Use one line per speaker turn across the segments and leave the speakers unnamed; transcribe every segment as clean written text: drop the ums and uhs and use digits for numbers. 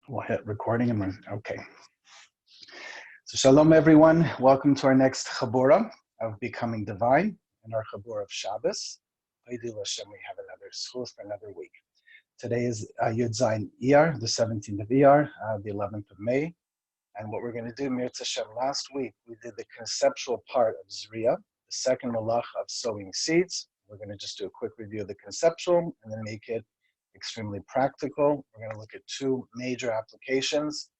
We'll hit recording and okay. So shalom everyone. Welcome to our next CHABURA of Becoming Divine and our CHABURA of Shabbos. Ideal Hashem, we have another school for another week. Today is Yud Zayin Iyar, the 17th of Iyar, the 11th of May. And what we're going to do, Mirz Hashem, last week we did the conceptual part of Zriya, the second malach of sowing seeds. We're going to just do a quick review of the conceptual and then make it extremely practical. We're going to look at two major applications,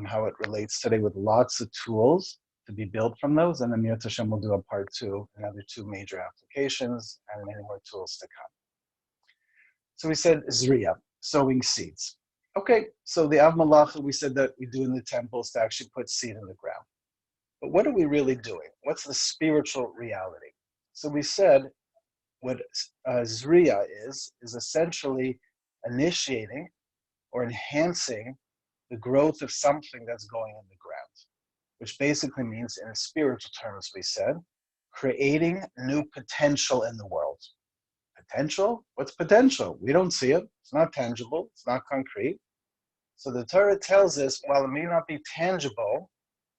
how it relates today with lots of tools to be built from those, and then Mirz Hashem will do a part two, another two major applications, and many more tools to come. So we said Zriya, sowing seeds. Okay, so the Av Malacha we said that we do in the temples to actually put seed in the ground. But what are we really doing? What's the spiritual reality? So we said what Zriya is essentially initiating or enhancing the growth of something that's going in the ground, which basically means, in spiritual terms, we said, creating new potential in the world. Potential? What's potential? We don't see it. It's not tangible. It's not concrete. So the Torah tells us, while it may not be tangible,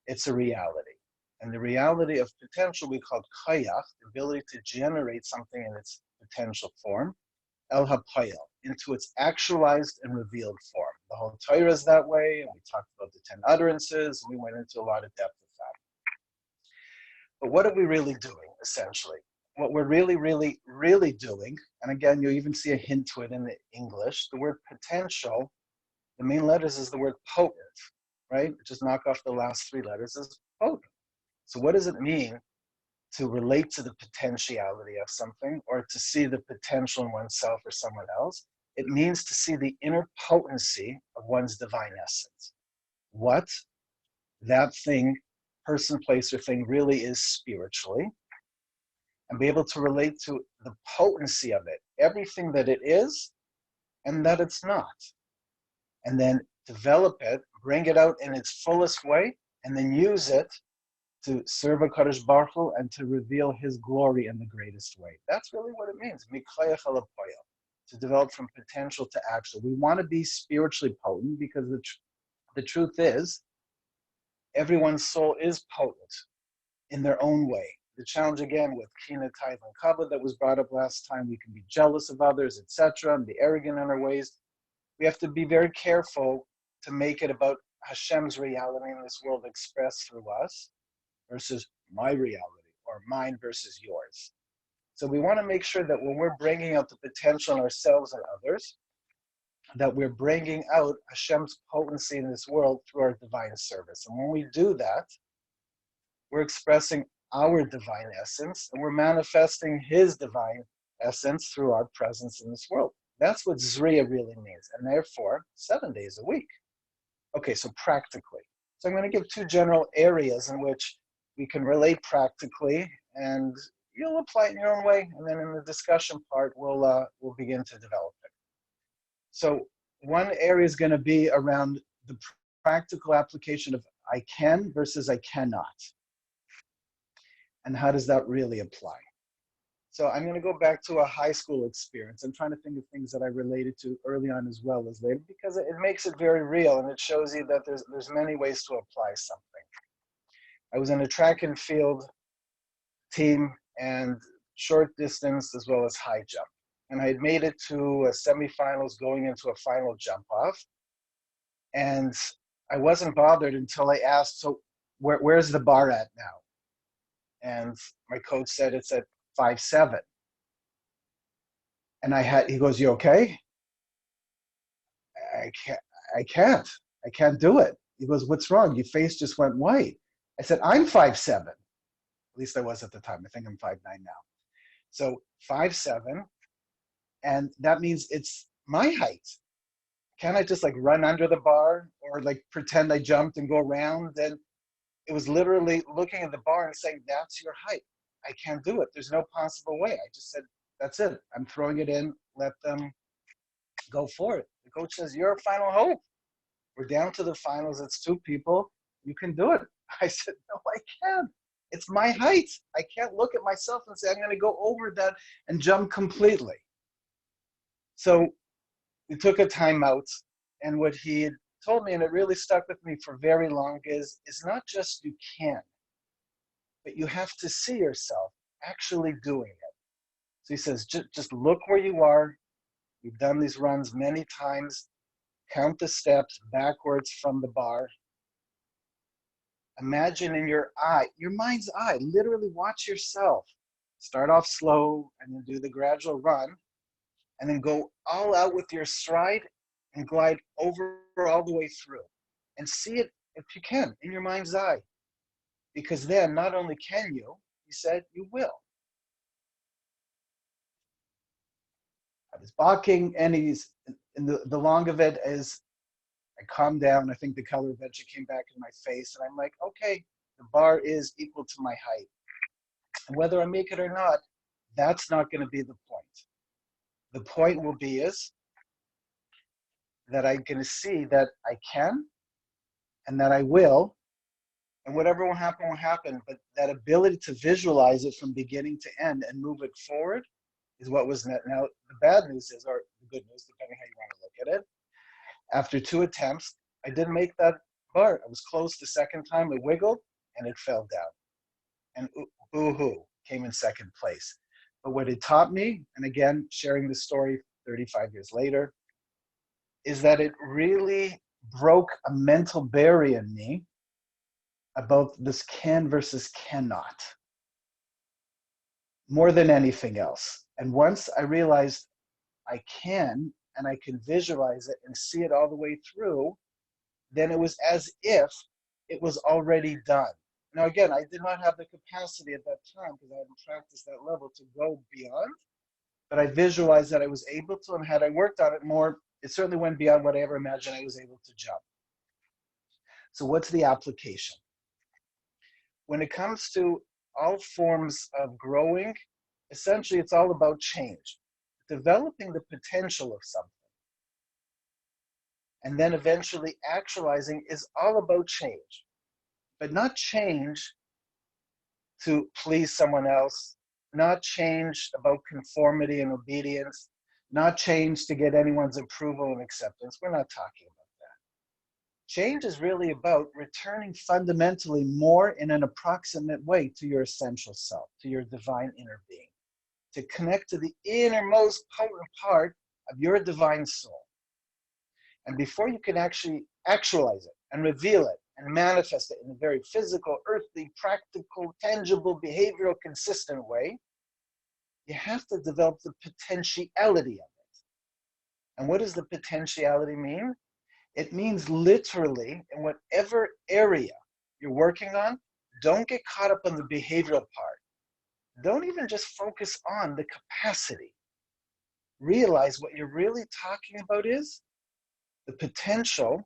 it's a reality. And the reality of potential we call chayach, the ability to generate something in its potential form, el hapayel, into its actualized and revealed form. The whole Torah is that way, and we talked about the 10 utterances, and we went into a lot of depth with that. But what are we really doing, essentially? What we're really doing, and again, you even see a hint to it in the English, the word potential, the main letters is the word potent, right? Just knock off the last three letters is potent. So what does it mean to relate to the potentiality of something or to see the potential in oneself or someone else? It means to see the inner potency of one's divine essence. What that thing, person, place, or thing really is spiritually, and be able to relate to the potency of it, everything that it is and that it's not. And then develop it, bring it out in its fullest way, and then use it to serve HaKadosh Baruch Hu and to reveal His glory in the greatest way. That's really what it means, to develop from potential to actual. We want to be spiritually potent because the truth is, everyone's soul is potent in their own way. The challenge again with Kina, Taiva, and Kavod that was brought up last time, we can be jealous of others, etc., and be arrogant in our ways. We have to be very careful to make it about Hashem's reality in this world expressed through us versus my reality, or mine versus yours. So we want to make sure that when we're bringing out the potential in ourselves and others, that we're bringing out Hashem's potency in this world through our divine service. And when we do that, we're expressing our divine essence, and we're manifesting His divine essence through our presence in this world. That's what Zriya really means, and therefore 7 days a week. Okay, so practically. So I'm going to give two general areas in which we can relate practically, and you'll apply it in your own way, and then in the discussion part, we'll begin to develop it. So one area is going to be around the practical application of I can versus I cannot. And how does that really apply? So I'm going to go back to a high school experience. I'm trying to think of things that I related to early on as well as later, because it makes it very real, and it shows you that there's many ways to apply something. I was in a track and field team and short distance as well as high jump. And I had made it to a semifinals going into a final jump off. And I wasn't bothered until I asked, so where's the bar at now? And my coach said it's at 5'7". And he goes, you okay? I can't do it. He goes, what's wrong? Your face just went white. I said, I'm 5'7". At least I was at the time. I think I'm 5'9" now. So 5'7", and that means it's my height. Can't I just like run under the bar or like pretend I jumped and go around? And it was literally looking at the bar and saying, that's your height. I can't do it. There's no possible way. I just said, that's it. I'm throwing it in. Let them go for it. The coach says, you're a final hope. We're down to the finals. It's two people. You can do it. I said, no, I can't. It's my height. I can't look at myself and say, I'm going to go over that and jump completely. So we took a timeout, and what he had told me, and it really stuck with me for very long, is not just you can, but you have to see yourself actually doing it. So he says, just look where you are. You've done these runs many times. Count the steps backwards from the bar. Imagine in your mind's eye, literally watch yourself. Start off slow and then do the gradual run, and then go all out with your stride and glide over all the way through. And see it, if you can, in your mind's eye. Because then not only can you, he said, you will. I was balking, and he's, and the long of it is, I calmed down. I think the color eventually came back in my face, and I'm like, okay, the bar is equal to my height. And whether I make it or not, that's not going to be the point. The point will be is that I'm going to see that I can and that I will, and whatever will happen, but that ability to visualize it from beginning to end and move it forward is what was net. Now, the bad news is, or the good news, depending how you want to look at it, after 2 attempts, I didn't make that bar. I was close the second time, it wiggled, and it fell down. And boo-hoo, came in second place. But what it taught me, and again, sharing this story 35 years later, is that it really broke a mental barrier in me about this can versus cannot, more than anything else. And once I realized I can, and I can visualize it and see it all the way through, then it was as if it was already done. Now, again, I did not have the capacity at that time, because I hadn't practiced that level, to go beyond, but I visualized that I was able to, and had I worked on it more, it certainly went beyond what I ever imagined I was able to jump. So what's the application? When it comes to all forms of growing, essentially it's all about change. Developing the potential of something, and then eventually actualizing, is all about change. But not change to please someone else, not change about conformity and obedience, not change to get anyone's approval and acceptance. We're not talking about that. Change is really about returning fundamentally more in an approximate way to your essential self, to your divine inner being, to connect to the innermost potent part of your divine soul. And before you can actually actualize it and reveal it and manifest it in a very physical, earthly, practical, tangible, behavioral, consistent way, you have to develop the potentiality of it. And what does the potentiality mean? It means literally, in whatever area you're working on, don't get caught up on the behavioral part. Don't even just focus on the capacity. Realize what you're really talking about is the potential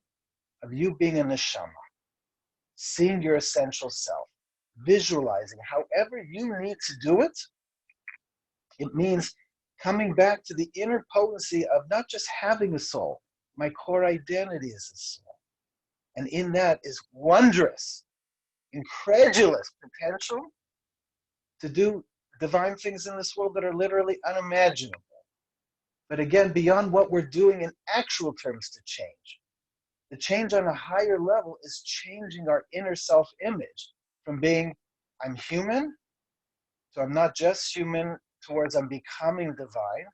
of you being a neshama, seeing your essential self, visualizing however you need to do it. It means coming back to the inner potency of not just having a soul. My core identity is a soul. And in that is wondrous, incredulous potential to do divine things in this world that are literally unimaginable. But again, beyond what we're doing in actual terms to change. The change on a higher level is changing our inner self-image from being, I'm human, to I'm not just human, towards I'm becoming divine,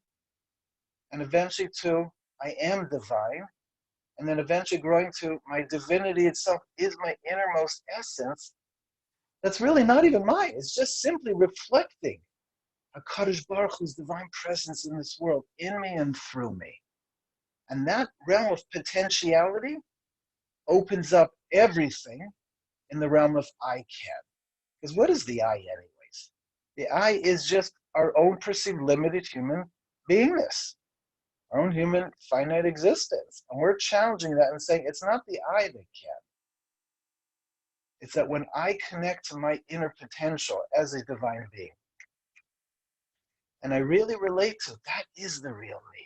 and eventually to I am divine, and then eventually growing to my divinity itself is my innermost essence. That's really not even mine. It's just simply reflecting HaKadosh Baruch Hu's divine presence in this world, in me and through me. And that realm of potentiality opens up everything in the realm of I can. Because what is the I anyways? The I is just our own perceived limited human beingness, our own human finite existence. And we're challenging that and saying it's not the I that can. It's that when I connect to my inner potential as a divine being, and I really relate to, that is the real me.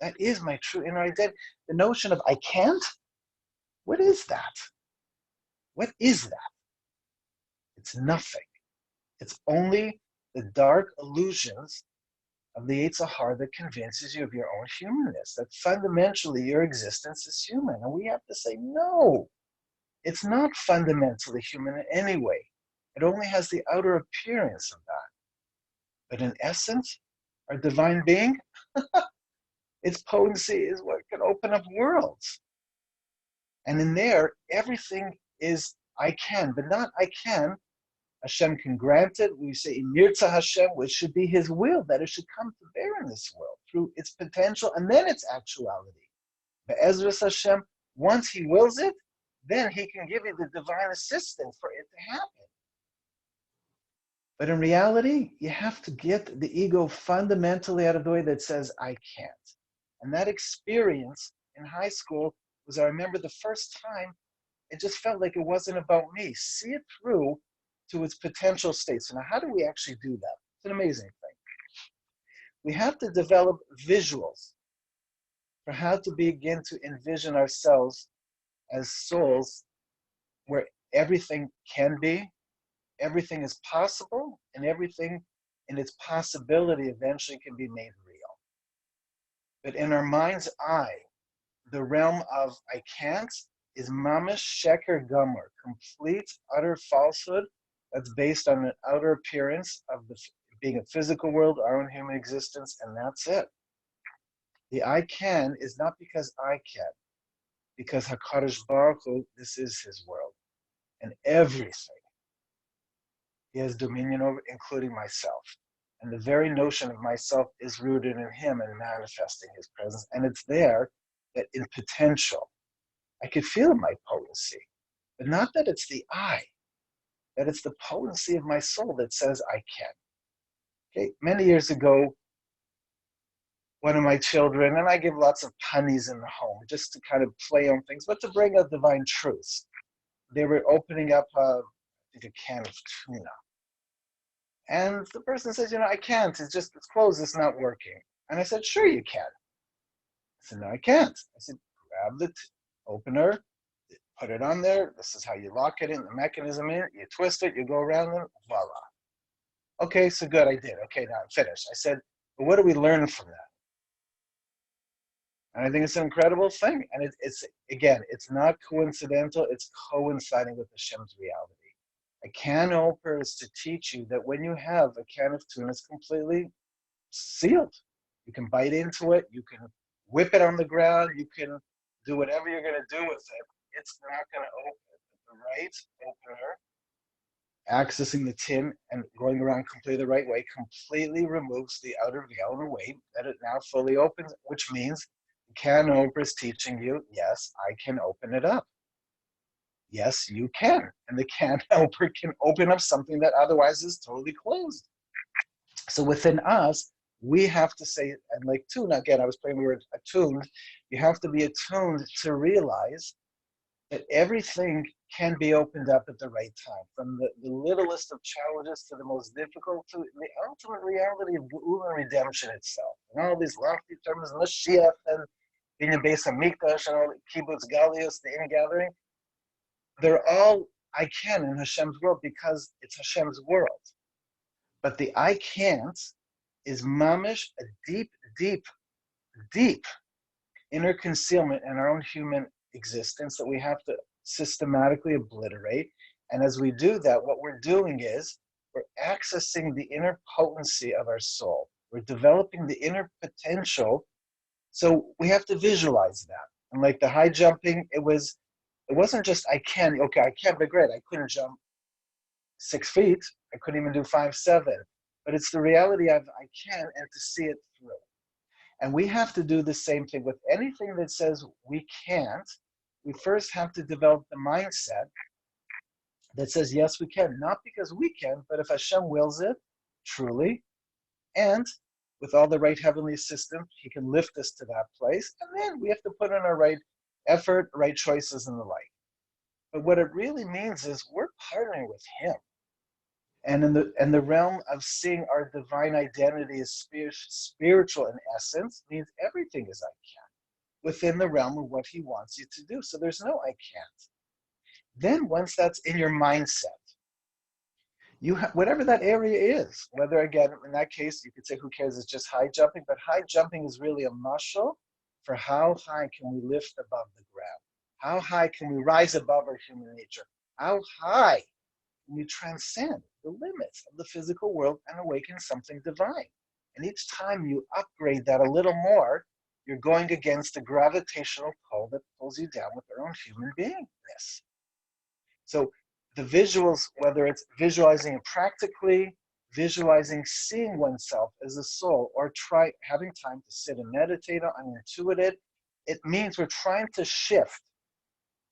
That is my true inner identity. The notion of I can't, what is that? What is that? It's nothing. It's only the dark illusions of the Yetzer Hara that convinces you of your own humanness, that fundamentally your existence is human. And we have to say, no, it's not fundamentally human in any way. It only has the outer appearance of that. But in essence, our divine being, its potency is what can open up worlds. And in there, everything is I can, but not I can. Hashem can grant it. We say in Yirtzeh Hashem, which should be His will, that it should come to bear in this world through its potential and then its actuality. Be'ezras Hashem, once He wills it, then He can give you the divine assistance for it to happen. But in reality, you have to get the ego fundamentally out of the way that says, I can't. And that experience in high school was, I remember the first time, it just felt like it wasn't about me. See it through to its potential state. So now how do we actually do that? It's an amazing thing. We have to develop visuals for how to begin to envision ourselves as souls where everything can be, everything is possible, and everything in its possibility eventually can be made real. But in our mind's eye, the realm of I can't is mamish sheker gomer, complete, utter falsehood that's based on an outer appearance of the being a physical world, our own human existence, and that's it. The I can is not because I can, because HaKadosh Baruch Hu, this is His world, and everything He has dominion over, including myself. And the very notion of myself is rooted in Him and manifesting His presence. And it's there that in potential, I could feel my potency, but not that it's the I, that it's the potency of my soul that says I can. Okay, many years ago, one of my children, and I give lots of punnies in the home just to kind of play on things, but to bring out divine truths. They were opening up, I think, a can of tuna. And the person says, I can't, it's closed, it's not working. And I said, sure you can. I said, no, I can't. I said, grab the opener, put it on there, this is how you lock it in, the mechanism in, you twist it, you go around it, voila. Okay, so good, I did. Okay, now I'm finished. I said, but what do we learn from that? And I think it's an incredible thing. And it's not coincidental, it's coinciding with Hashem's reality. A can opener is to teach you that when you have a can of tuna, it's completely sealed. You can bite into it, you can whip it on the ground, you can do whatever you're going to do with it. It's not going to open. The right opener, accessing the tin and going around completely the right way, completely removes the outer veil in a way that it now fully opens, which means the can opener is teaching you, yes, I can open it up. Yes, you can. And the can opener can open up something that otherwise is totally closed. So within us, we have to say, and like tune, again, I was playing the word attuned, you have to be attuned to realize that everything can be opened up at the right time, from the littlest of challenges to the most difficult, to the ultimate reality of Geula and redemption itself. And all these lofty terms, Mashiach and being a Beis Hamikdash and all the Kibbutz Galios, the ingathering, they're all I can in Hashem's world because it's Hashem's world. But the I can't is mamish, a deep, deep, deep inner concealment in our own human existence that we have to systematically obliterate. And as we do that, what we're doing is we're accessing the inner potency of our soul. We're developing the inner potential. So we have to visualize that. And like the high jumping, it wasn't just I can, okay, I can, but great, I couldn't jump 6 feet, I couldn't even do 5'7", but it's the reality of I can and to see it through. And we have to do the same thing with anything that says we can't. We first have to develop the mindset that says, yes, we can, not because we can, but if Hashem wills it, truly, and with all the right heavenly assistance, He can lift us to that place, and then we have to put in our right effort, right choices, and the like. But what it really means is we're partnering with Him. And in the realm of seeing our divine identity as spiritual in essence means everything is I can within the realm of what He wants you to do. So there's no I can't. Then once that's in your mindset, whatever that area is, whether, again, in that case, you could say, who cares, it's just high jumping, but high jumping is really a muscle for how high can we lift above the ground? How high can we rise above our human nature? How high can we transcend the limits of the physical world and awaken something divine? And each time you upgrade that a little more, you're going against the gravitational pull that pulls you down with our own human beingness. So the visuals, whether it's visualizing it practically, visualizing seeing oneself as a soul, or having time to sit and meditate on intuitive, it means we're trying to shift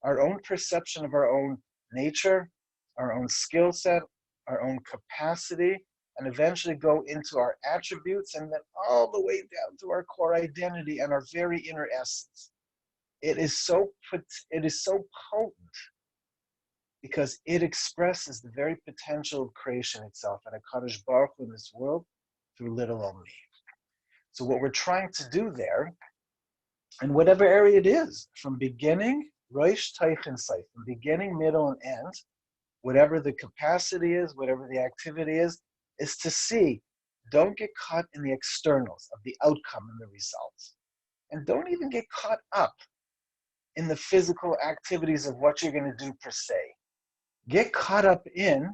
our own perception of our own nature, our own skill set, our own capacity, and eventually go into our attributes and then all the way down to our core identity and our very inner essence. It is so potent because it expresses the very potential of creation itself and HaKadosh Baruch Hu in this world through little old me. So what we're trying to do there, in whatever area it is, from beginning, Rosh Teichen Sai, from beginning, middle, and end, whatever the capacity is, whatever the activity is to see, don't get caught in the externals of the outcome and the results. And don't even get caught up in the physical activities of what you're going to do per se. Get caught up in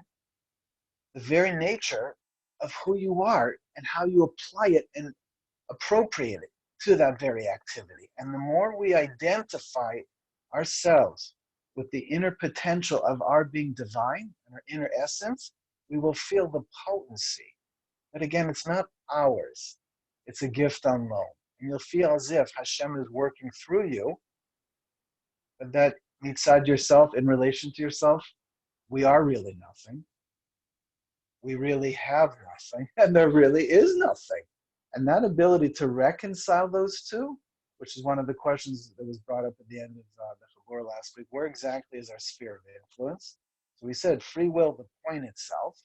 the very nature of who you are and how you apply it and appropriate it to that very activity. And the more we identify ourselves with the inner potential of our being divine and our inner essence, we will feel the potency. But again, it's not ours. It's a gift on loan. And you'll feel as if Hashem is working through you, but that inside yourself, in relation to yourself, we are really nothing. We really have nothing, and there really is nothing. And that ability to reconcile those two, which is one of the questions that was brought up at the end of the CHABURA last week, where exactly is our sphere of influence? So we said free will, the point itself,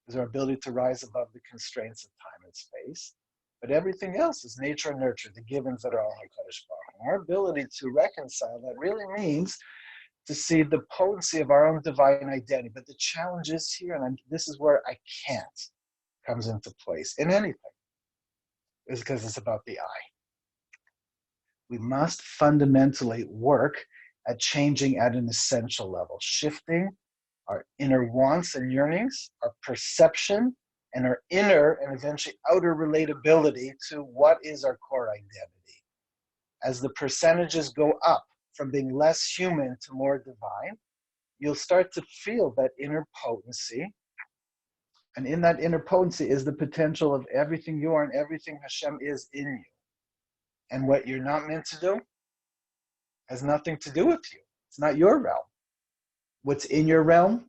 is our ability to rise above the constraints of time and space. But everything else is nature and nurture, the givens that are all HaKadosh Baruch Hu. Our ability to reconcile that really means to see the potency of our own divine identity. But the challenge is here, and this is where I can't comes into place in anything, is because it's about the I. We must fundamentally work at changing at an essential level, shifting our inner wants and yearnings, our perception, and our inner and eventually outer relatability to what is our core identity. As the percentages go up from being less human to more divine, you'll start to feel that inner potency. And in that inner potency is the potential of everything you are and everything Hashem is in you. And what you're not meant to do has nothing to do with you. It's not your realm. What's in your realm,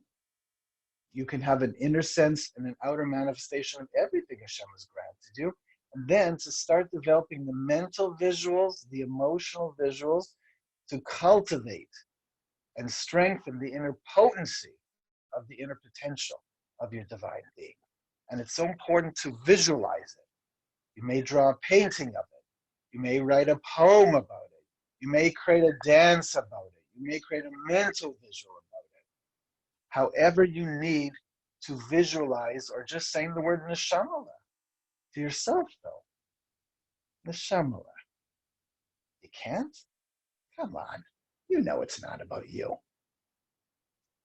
you can have an inner sense and an outer manifestation of everything Hashem has granted you. And then to start developing the mental visuals, the emotional visuals, to cultivate and strengthen the inner potency of the inner potential of your divine being. And it's so important to visualize it. You may draw a painting of it. You may write a poem about it. You may create a dance about it. You may create a mental visual about it. However you need to visualize, or just saying the word neshamala to yourself, though. Neshamala. You can't? Come on. You know it's not about you.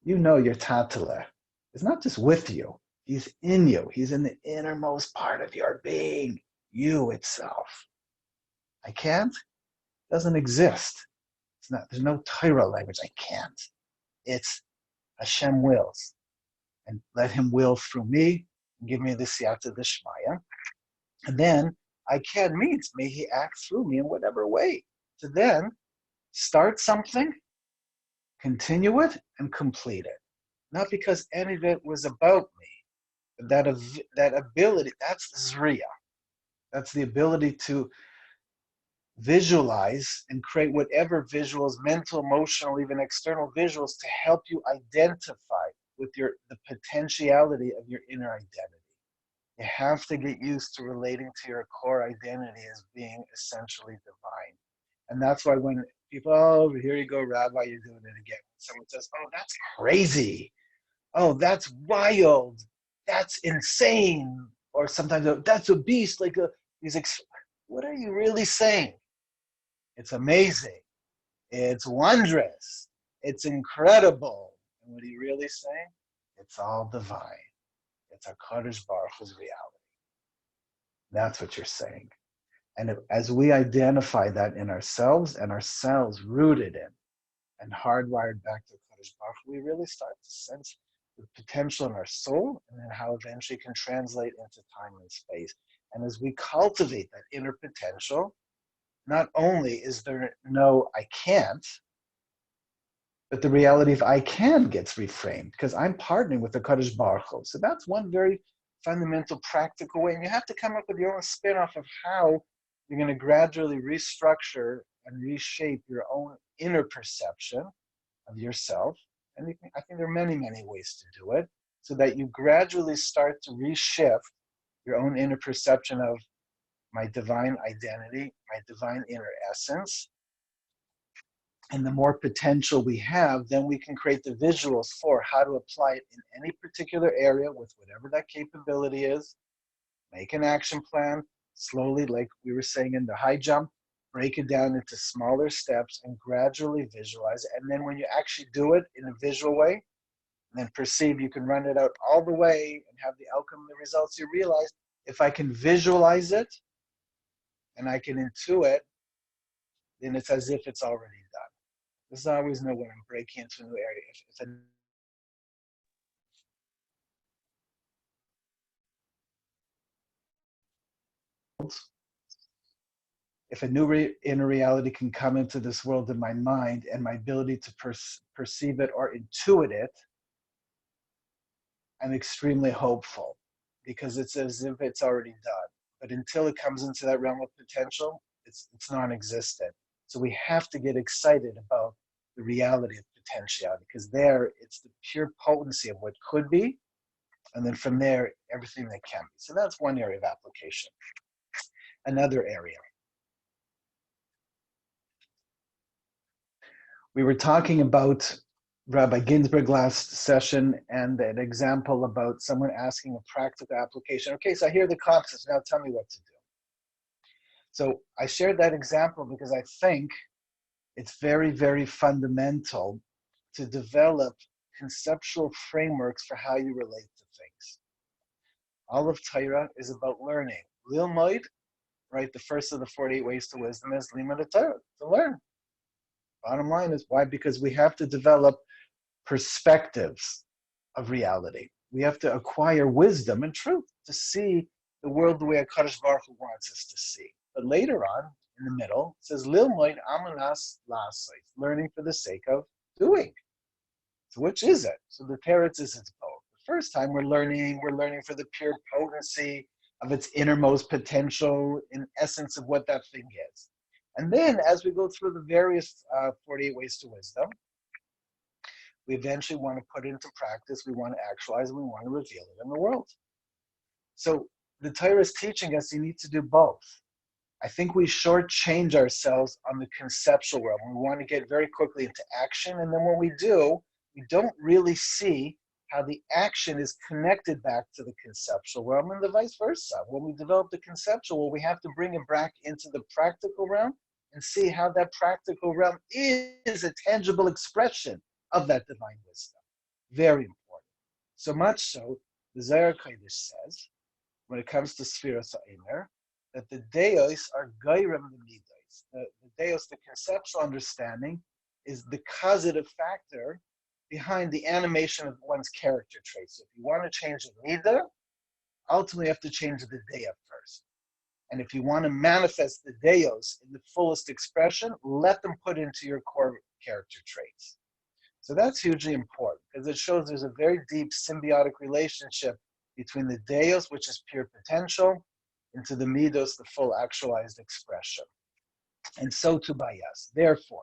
You know your tatala is not just with you. He's in you. He's in the innermost part of your being, you itself. I can't? Doesn't exist. It's not. There's no Torah language. I can't. It's Hashem wills. And let him will through me and give me the siyata d'shmaya. And then I can means may he act through me in whatever way. To then start something, continue it, and complete it. Not because any of it was about me, but that ability, that's Zriya. That's the ability to visualize and create whatever visuals, mental, emotional, even external visuals, to help you identify with the potentiality of your inner identity. You have to get used to relating to your core identity as being essentially divine. And that's why when people, oh, here you go, Rabbi, you're doing it again. Someone says, oh, that's crazy. oh, that's wild, that's insane, or sometimes that's a beast, like what are you really saying? It's amazing, it's wondrous, it's incredible. And what are you really saying? It's all divine. It's HaKadosh Baruch Hu's reality. That's what you're saying. And as we identify that in ourselves and ourselves rooted in and hardwired back to Kadosh Baruch Hu, we really start to sense the potential in our soul and then how eventually it can translate into time and space. And as we cultivate that inner potential, not only is there no I can't, but the reality of I can gets reframed because I'm partnering with the Kadosh Baruch Hu. So that's one very fundamental, practical way. And you have to come up with your own spin-off of how you're going to gradually restructure and reshape your own inner perception of yourself. And I think there are many, many ways to do it so that you gradually start to reshift your own inner perception of my divine identity, my divine inner essence. And the more potential we have, then we can create the visuals for how to apply it in any particular area with whatever that capability is. Make an action plan, slowly, like we were saying in the high jump, break it down into smaller steps and gradually visualize it. And then when you actually do it in a visual way, and then perceive, you can run it out all the way and have the outcome and the results, you realize if I can visualize it and I can intuit, then it's as if it's already done. This is always know when I'm breaking into a new area. If a new inner reality can come into this world in my mind and my ability to perceive it or intuit it, I'm extremely hopeful because it's as if it's already done. But until it comes into that realm of potential, it's non-existent. So we have to get excited about the reality of potentiality because there it's the pure potency of what could be, and then from there, everything that can be. So that's one area of application. Another area. We were talking about Rabbi Ginsburg last session and an example about someone asking a practical application. Okay, so I hear the concepts, now tell me what to do. So I shared that example because I think it's very, very fundamental to develop conceptual frameworks for how you relate to things. All of Torah is about learning. Lilmoid, right, the first of the 48 ways to wisdom is Limud Torah, to learn. Bottom line is why? Because we have to develop perspectives of reality. We have to acquire wisdom and truth to see the world the way HaKadosh Baruch Hu wants us to see. But later on, in the middle, it says, Lilmoid amanas lasais, learning for the sake of doing. So which is it? So the teretz is it's both. The first time we're learning for the pure potency of its innermost potential, in essence of what that thing is. And then as we go through the various 48 ways to wisdom, we eventually want to put it into practice, we want to actualize, and we want to reveal it in the world. So the Torah is teaching us you need to do both. I think we shortchange ourselves on the conceptual realm. We want to get very quickly into action, and then when we do, we don't really see how the action is connected back to the conceptual realm and the vice versa. When we develop the conceptual, we have to bring it back into the practical realm and see how that practical realm is a tangible expression of that divine wisdom. Very important. So much so, the Zohar Kodesh says, when it comes to Sfiras HaEmer, that the Deos are Gairam the Midos. The Deos, the conceptual understanding, is the causative factor behind the animation of one's character traits. So if you want to change the Midah, ultimately you have to change the Deya first. And if you want to manifest the Deos in the fullest expression, let them put into your core character traits. So that's hugely important because it shows there's a very deep symbiotic relationship between the Deos, which is pure potential, into the Midos, the full actualized expression. And so too by us. Therefore,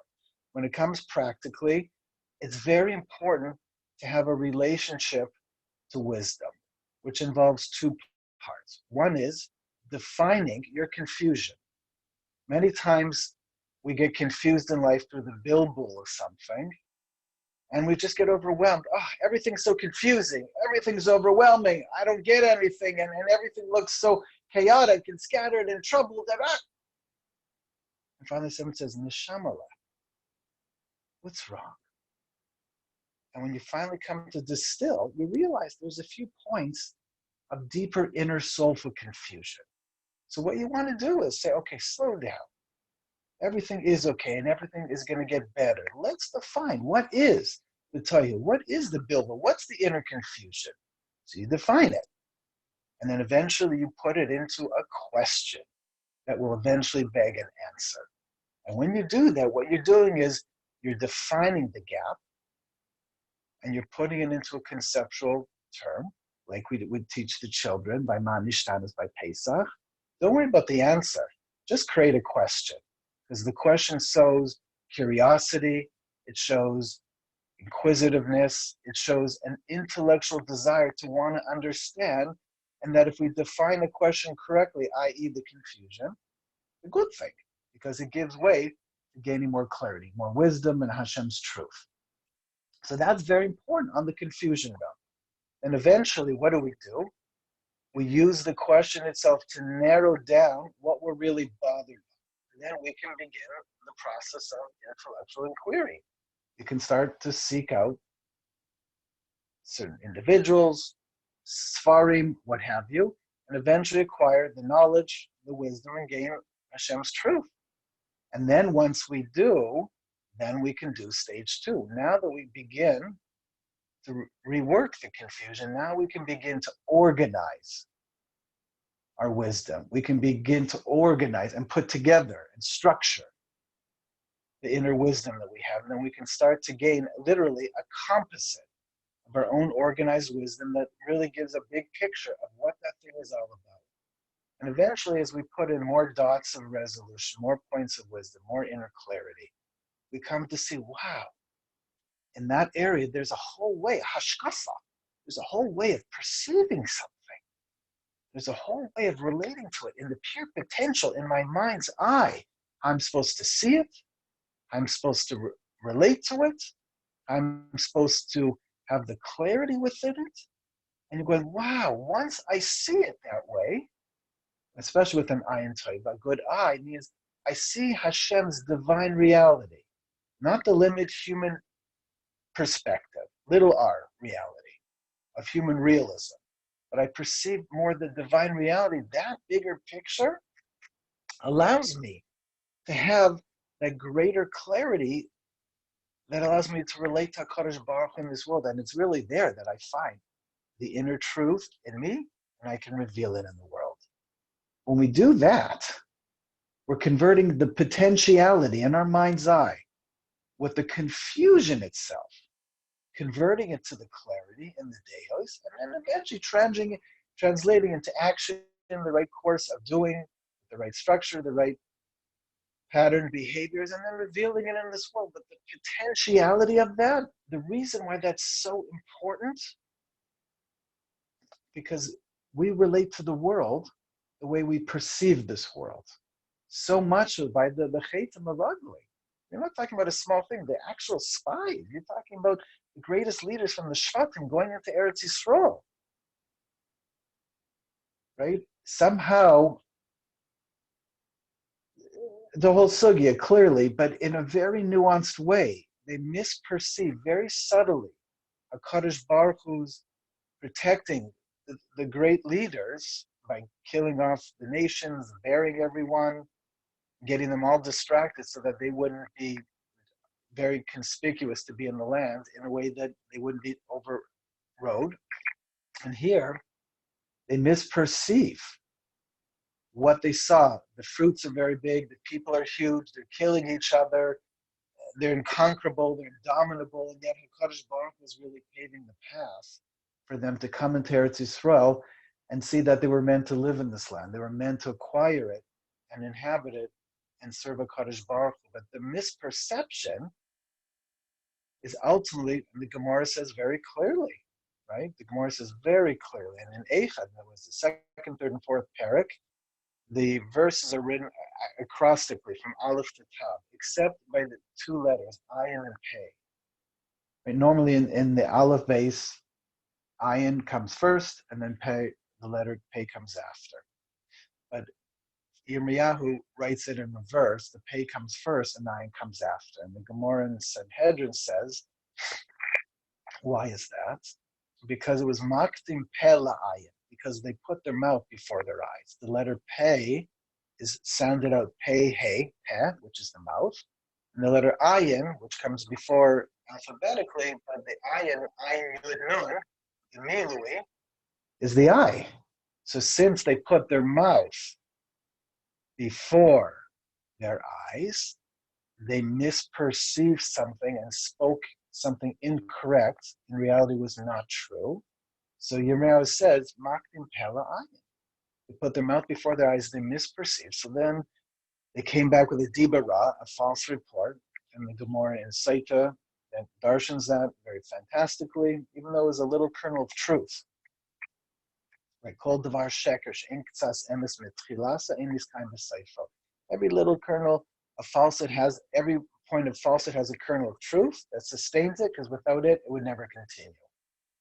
when it comes practically, it's very important to have a relationship to wisdom, which involves two parts. One is defining your confusion. Many times we get confused in life through the bilbul of something, And we just get overwhelmed. Oh, everything's so confusing. Everything's overwhelming. I don't get anything. And everything looks so chaotic and scattered and troubled. And finally someone says, Neshamala, what's wrong? And when you finally come to distill, you realize there's a few points of deeper inner soulful confusion. So what you want to do is say, okay, slow down. Everything is okay and everything is going to get better. Let's define what is the Tohu, what is the Bilba, what's the inner confusion? So you define it. And then eventually you put it into a question that will eventually beg an answer. And when you do that, what you're doing is you're defining the gap and you're putting it into a conceptual term, like we would teach the children by Manishtanas by Pesach. Don't worry about the answer. Just create a question. Because the question shows curiosity, it shows inquisitiveness, it shows an intellectual desire to want to understand, and that if we define a question correctly, i.e. the confusion, a good thing, because it gives way to gaining more clarity, more wisdom, and Hashem's truth. So that's very important on the confusion realm. And eventually, what do? We use the question itself to narrow down what we're really bothered by. And then we can begin the process of intellectual inquiry. You can start to seek out certain individuals, Sfarim, what have you, and eventually acquire the knowledge, the wisdom, and gain Hashem's truth. And then once we do, then we can do stage 2. Now that we begin to rework the confusion, now we can begin to organize our wisdom. We can begin to organize and put together and structure the inner wisdom that we have. And then we can start to gain literally a composite of our own organized wisdom that really gives a big picture of what that thing is all about. And eventually, as we put in more dots of resolution, more points of wisdom, more inner clarity, we come to see, wow, in that area, there's a whole way, hashkafa, there's a whole way of perceiving something. There's a whole way of relating to it in the pure potential in my mind's eye. I'm supposed to see it. I'm supposed to relate to it. I'm supposed to have the clarity within it. And you're going, wow, once I see it that way, especially with an ayin toiv, a good eye means I see Hashem's divine reality, not the limited human perspective, little r reality of human realism. But I perceive more the divine reality. That bigger picture allows me to have that greater clarity that allows me to relate to HaKadosh Baruch Hu in this world. And it's really there that I find the inner truth in me, and I can reveal it in the world. When we do that, we're converting the potentiality in our mind's eye with the confusion itself, converting it to the clarity in the deos, and then eventually translating into action, the right course of doing, the right structure, the right pattern behaviors, and then revealing it in this world. But the potentiality of that, the reason why that's so important, because we relate to the world the way we perceive this world. So much by the chaitim of ugly. You're not talking about a small thing, the actual spies. You're talking about the greatest leaders from the Shvatim going into Eretz Yisrael. Right? Somehow, the whole sugya, clearly, but in a very nuanced way, they misperceive very subtly HaKadosh Baruch Hu's protecting the great leaders by killing off the nations, burying everyone, getting them all distracted so that they wouldn't be very conspicuous to be in the land in a way that they wouldn't be overrode. And here, they misperceive what they saw. The fruits are very big, the people are huge, they're killing each other, they're inconquerable, they're indomitable, and yet HaKadosh Baruch Hu was really paving the path for them to come into Eretz Yisrael and see that they were meant to live in this land. They were meant to acquire it and inhabit it and serve HaKadosh Baruch Hu. But the misperception is ultimately, the Gemara says very clearly, right? The Gemara says very clearly, and in Eichad, that was the second, third, and fourth parak, the verses are written acrostically from Aleph to Tav, except by the two letters, Ayin and Pei. Right? Normally in the Aleph base, ayin comes first, and then pei, the letter pei comes after. But Yirmiyahu writes it in reverse. The pei comes first, and ayin comes after. And the Gemara in Sanhedrin says, why is that? Because it was maktim peh la'ayin, because they put their mouth before their eyes. The letter pei is sounded out pei, hey, peh, which is the mouth. And the letter ayin, which comes before alphabetically, but the ayin yud nun, immediately, is the eye. So since they put their mouth before their eyes, they misperceived something and spoke something incorrect. In reality, was not true. So Yirmiyahu says, "Makdim pela ayin." They put their mouth before their eyes. They misperceived. So then they came back with a dibara, a false report, and the Gemara in Saita that darshans that very fantastically, even though it was a little kernel of truth. Right, called Devar Sheker, Inktsas Emes Mitchilasa in this kind of Seifo. Every little kernel of falsehood has, every point of falsehood has a kernel of truth that sustains it, because without it, it would never continue.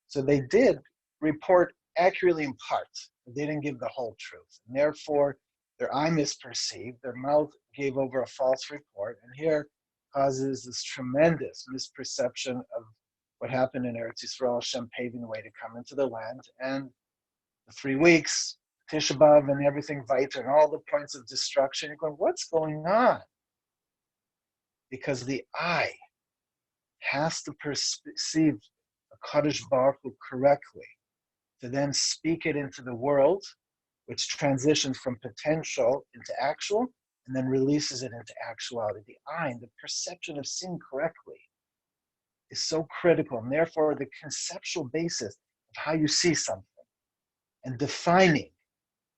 So they did report accurately in part, but they didn't give the whole truth. And therefore, their eye misperceived, their mouth gave over a false report, and here causes this tremendous misperception of what happened in Eretz Yisrael, Hashem paving the way to come into the land, and the 3 weeks, Tisha B'Av and everything Vayter and all the points of destruction. You're going, what's going on? Because the eye has to perceive a Kadosh Baruch Hu correctly to then speak it into the world, which transitions from potential into actual and then releases it into actuality. The eye, the perception of seeing correctly, is so critical, and therefore the conceptual basis of how you see something and defining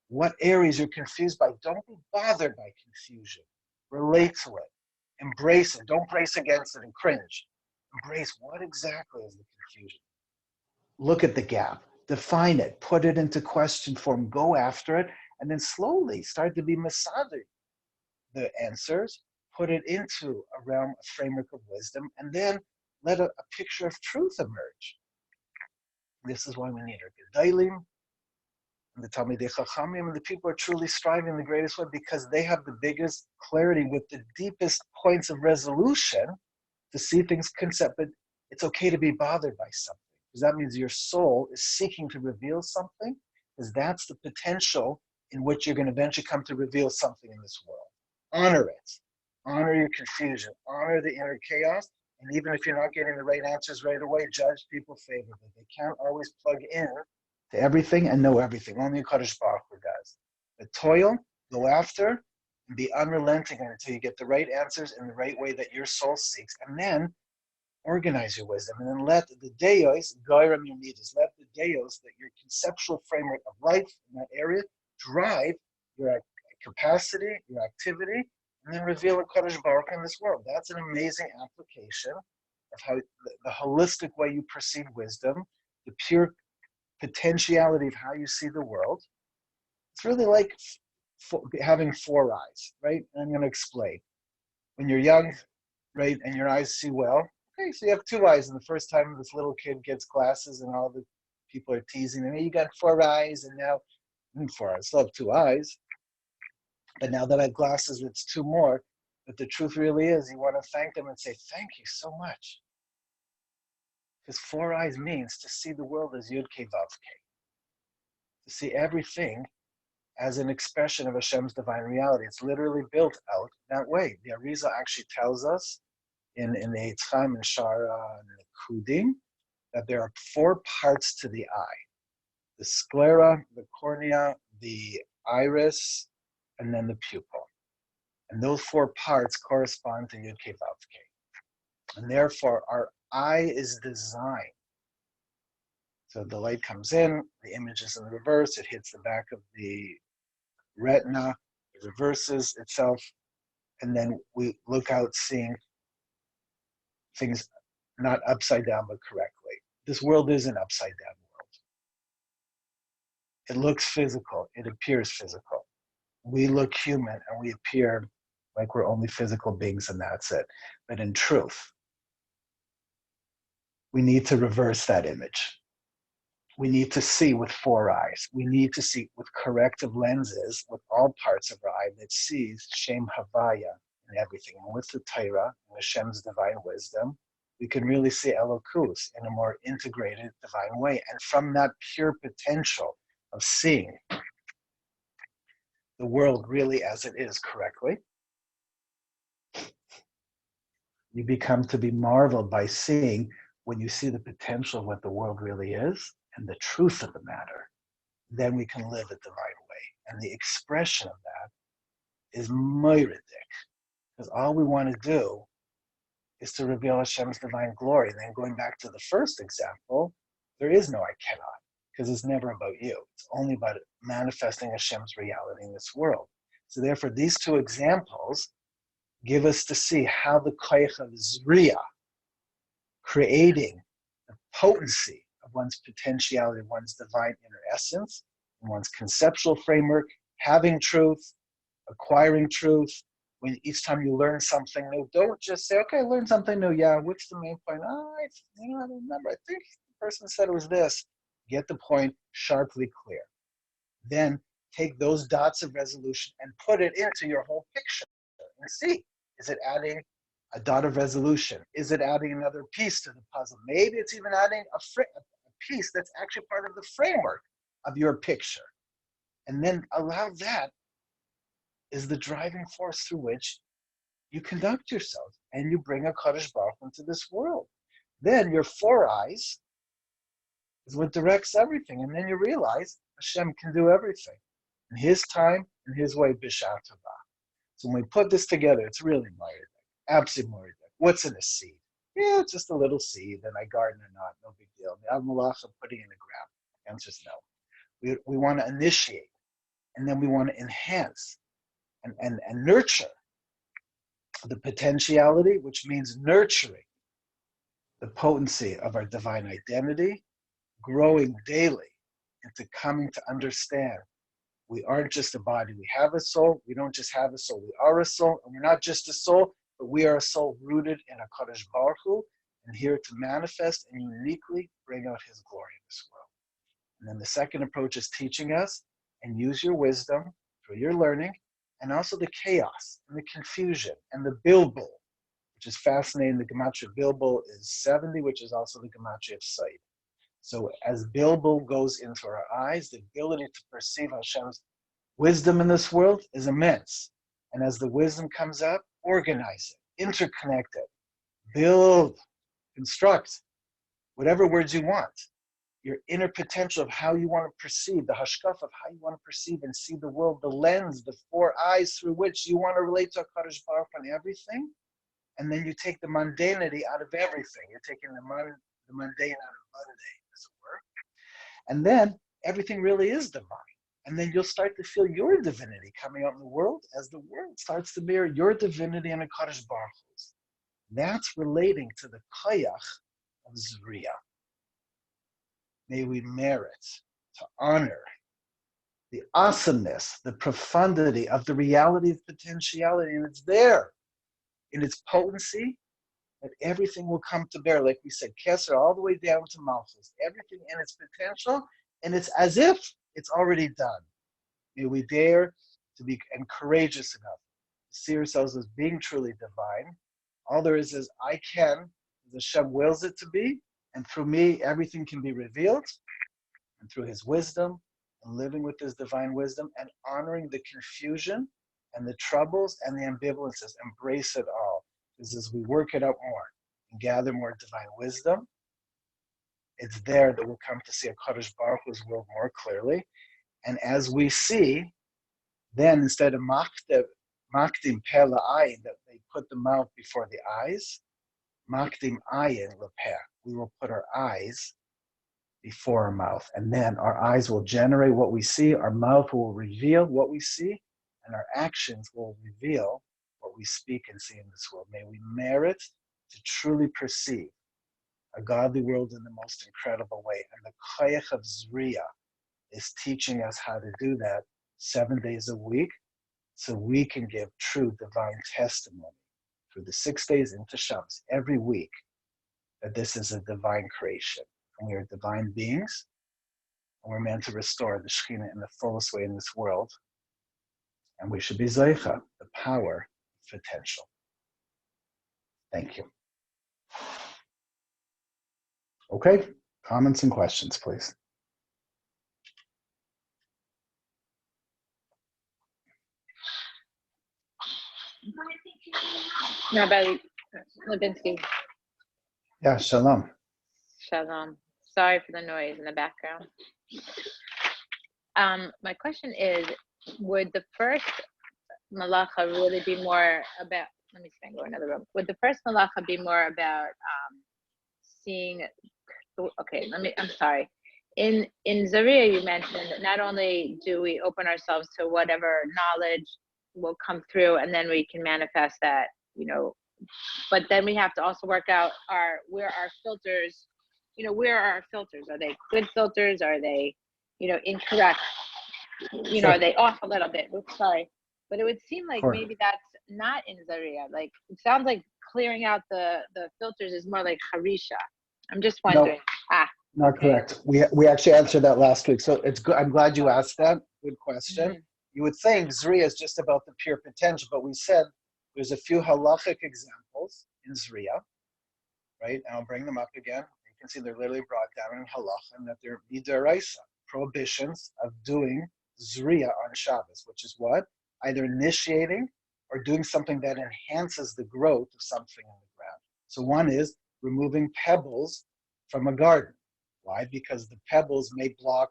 what areas you're confused by. Don't be bothered by confusion. Relate to it. Embrace it. Don't brace against it and cringe. Embrace what exactly is the confusion. Look at the gap. Define it. Put it into question form. Go after it. And then slowly start to be masadi the answers. Put it into a realm, a framework of wisdom. And then let a picture of truth emerge. This is why we need our gedolim, and the Talmidei Chachamim, and the people are truly striving the greatest way, because they have the biggest clarity with the deepest points of resolution to see things concept. But it's okay to be bothered by something, because that means your soul is seeking to reveal something, because that's the potential in which you're going to eventually come to reveal something in this world. Honor it. Honor your confusion. Honor the inner chaos. And even if you're not getting the right answers right away, judge people favorably. They can't always plug in to everything and know everything. Only Kadosh Baruch Hu does. But toil, go after, and be unrelenting until you get the right answers in the right way that your soul seeks. And then organize your wisdom. And then let the deos, goyram your midas, let the deos, that your conceptual framework of life in that area, drive your capacity, your activity, and then reveal a Kadosh Baruch Hu in this world. That's an amazing application of how the holistic way you perceive wisdom, the pure potentiality of how you see the world. It's really like having 4 eyes, right? And I'm going to explain. When you're young, right, and your eyes see well, okay, so you have 2 eyes, and the first time this little kid gets glasses and all the people are teasing him, hey, you got 4 eyes, and now 4 eyes, I still have 2 eyes, but now that I have glasses, it's 2 more. But the truth really is, you want to thank them and say, thank you so much. Because 4 eyes means to see the world as Yud Kei Vav Kei. To see everything as an expression of Hashem's divine reality. It's literally built out that way. The Arizal actually tells us in the Eitz Chaim and Shara and the Kudim that there are 4 parts to the eye. The sclera, the cornea, the iris, and then the pupil. And those 4 parts correspond to Yud Kei Vav Kei. And therefore, our eye is designed. So the light comes in, the image is in the reverse, it hits the back of the retina, it reverses itself, and then we look out seeing things not upside down but correctly. This world is an upside down world. It looks physical, it appears physical. We look human and we appear like we're only physical beings and that's it. But in truth, We need to reverse that image. We need to see with four eyes. We need to see with corrective lenses, with all parts of our eye that sees Shem Havaya and everything. And with the Torah and Hashem's divine wisdom, we can really see Elokus in a more integrated divine way. And from that pure potential of seeing the world really as it is correctly, you become to be marveled by seeing when you see the potential of what the world really is and the truth of the matter, then we can live it the right way. And the expression of that is moiridik, because all we want to do is to reveal Hashem's divine glory. And then going back to the first example, there is no I cannot, because it's never about you. It's only about manifesting Hashem's reality in this world. So therefore, these two examples give us to see how the koich of Zriya, creating the potency of one's potentiality, one's divine inner essence, and one's conceptual framework, having truth, acquiring truth. When each time you learn something new, don't just say, okay, I learned something new. Yeah, what's the main point? I don't remember. I think the person said it was this. Get the point sharply clear. Then take those dots of resolution and put it into your whole picture and see, is it adding a dot of resolution? Is it adding another piece to the puzzle? Maybe it's even adding a piece that's actually part of the framework of your picture. And then allow that is the driving force through which you conduct yourself and you bring a Kadosh Baruch Hu into this world. Then your four eyes is what directs everything. And then you realize Hashem can do everything in His time, in His way, B'Shah Tova. So when we put this together, it's really moiridik, absolutely moiridik. What's in a seed? Yeah, it's just a little seed, and I garden or not, no big deal. The malacha putting in the ground. The answer is no. We want to initiate, and then we want to enhance and nurture the potentiality, which means nurturing the potency of our divine identity, growing daily into coming to understand we aren't just a body, we have a soul. We don't just have a soul, we are a soul. And we're not just a soul, but we are a soul rooted in a Kadosh Baruch Hu and here to manifest and uniquely bring out His glory in this world. And then the second approach is teaching us and use your wisdom through your learning and also the chaos and the confusion and the bilbul, which is fascinating. The gematria bilbul is 70, which is also the gematria of sight. So as bilbul goes into our eyes, the ability to perceive Hashem's wisdom in this world is immense. And as the wisdom comes up, organize it, interconnect it, build, construct, whatever words you want. Your inner potential of how you want to perceive, the hashkaf of how you want to perceive and see the world, the lens, the four eyes through which you want to relate to HaKadosh Baruch Hu and everything. And then you take the mundanity out of everything. You're taking the mundane out of Monday, as it were. And then everything really is divine. And then you'll start to feel your divinity coming out in the world as the world starts to mirror your divinity and HaKadosh Baruch Hu's. That's relating to the koyach of Zriya. May we merit to honor the awesomeness, the profundity of the reality of potentiality. And it's there in its potency that everything will come to bear. Like we said, Keser all the way down to Malchus. Everything in its potential, and it's as if it's already done. May we dare to be courageous enough to see ourselves as being truly divine. All there is I can, as Hashem wills it to be, and through me, everything can be revealed, and through His wisdom, and living with His divine wisdom, and honoring the confusion, and the troubles, and the ambivalences. Embrace it all. Because as we work it out more, and gather more divine wisdom, it's there that we'll come to see HaKadosh Baruch Hu's will more clearly. And as we see, then instead of makdim peh la'ayin, that they put the mouth before the eyes, makdim ayin lepeh, we will put our eyes before our mouth. And then our eyes will generate what we see, our mouth will reveal what we see, and our actions will reveal what we speak and see in this world. May we merit to truly perceive a godly world in the most incredible way. And the koyach of Zriya is teaching us how to do that 7 days a week so we can give true divine testimony through the 6 days into Shabbos every week that this is a divine creation. And we are divine beings, and we're meant to restore the Shekhinah in the fullest way in this world. And we should be Zeicha, the power, potential. Thank you. Okay, comments and questions, please.
Rabbi Labinsky.
Yeah, shalom.
Shalom. Sorry for the noise in the background. My question is, would the first Malacha really be more about, let me see if I can go in another room. Would the first Malacha be more about seeing, okay, I'm sorry. In Zaria, you mentioned that not only do we open ourselves to whatever knowledge will come through and then we can manifest that, but then we have to also work out where our filters, where are our filters? Are they good filters? Are they, incorrect? Are they off a little bit? Oops, sorry. But it would seem like maybe that's not in Zaria. Like, it sounds like clearing out the filters is more like Harisha. I'm just wondering.
No, not correct. We actually answered that last week. So it's good. I'm glad you asked that. Good question. Mm-hmm. You would think Zaria is just about the pure potential, but we said there's a few halachic examples in Zaria, right? And I'll bring them up again. You can see they're literally brought down in halach, and that they're midaraisa, prohibitions of doing Zaria on Shabbos, which is what? Either initiating or doing something that enhances the growth of something in the ground. So one is removing pebbles from a garden. Why? Because the pebbles may block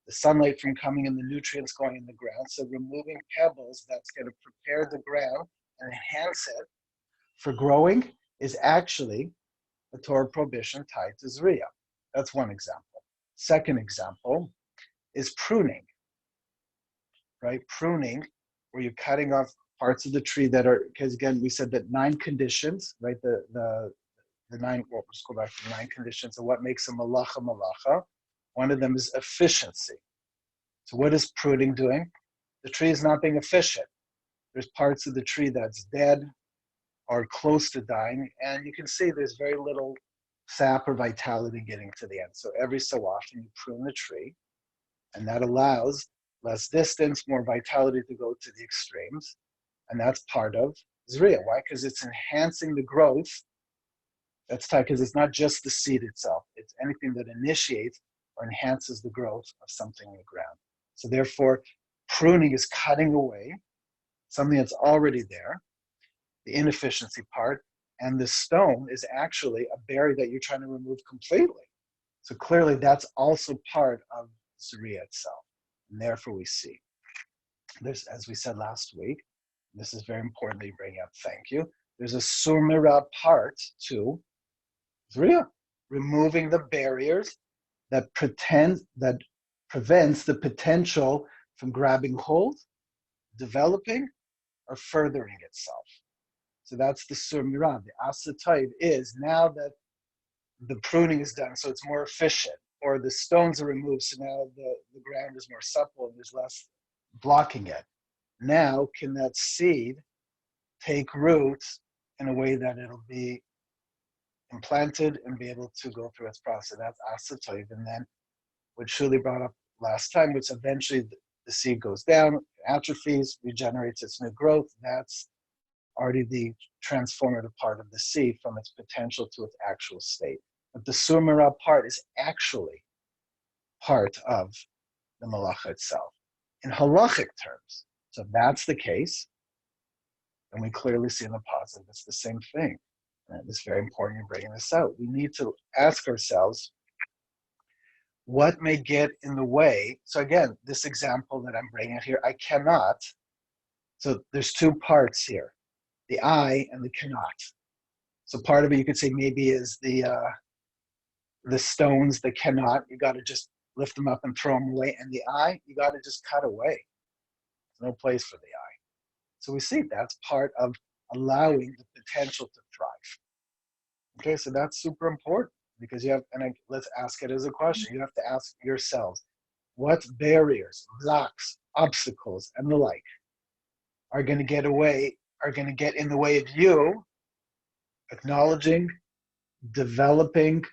the sunlight from coming and the nutrients going in the ground. So removing pebbles that's going to prepare the ground and enhance it for growing is actually a Torah prohibition tied to Zaria. That's one example. Second example is pruning, right? Pruning, where you're cutting off parts of the tree that are, because again, we said that 9 conditions, right? The 9, well, let's go back to the 9 conditions of what makes a malacha. One of them is efficiency. So what is pruning doing? The tree is not being efficient. There's parts of the tree that's dead or close to dying, and you can see there's very little sap or vitality getting to the end. So every so often you prune the tree, and that allows less distance, more vitality to go to the extremes, and that's part of Zaria. Why? Because it's enhancing the growth. That's tight, because it's not just the seed itself. It's anything that initiates or enhances the growth of something in the ground. So therefore, pruning is cutting away something that's already there, the inefficiency part, and the stone is actually a berry that you're trying to remove completely. So clearly that's also part of Zaria itself. And therefore we see, there's, as we said last week, this is very important that you bring up, thank you, there's a surmira part to Zaria, removing the barriers that prevents the potential from grabbing hold, developing, or furthering itself. So that's the surmira. The asatayv is now that the pruning is done, so it's more efficient, or the stones are removed, so now the ground is more supple and there's less blocking it. Now can that seed take root in a way that it'll be implanted and be able to go through its process? That's asatayv. And then what Shuli brought up last time, which eventually the seed goes down, atrophies, regenerates its new growth. That's already the transformative part of the seed from its potential to its actual state. But the surmira part is actually part of the malacha itself in halachic terms. So if that's the case, then we clearly see in the positive it's the same thing. And it's very important in bringing this out. We need to ask ourselves, what may get in the way? So again, this example that I'm bringing here, I cannot. So there's 2 parts here, the I and the cannot. So part of it you could say maybe is the stones, the cannot, you got to just lift them up and throw them away. And the I, you got to just cut away. There's no place for the I. So we see that's part of allowing the potential to thrive. Okay, so that's super important. Because you have, let's ask it as a question. You have to ask yourselves, what barriers, blocks, obstacles, and the like are going to get in the way of you acknowledging developing,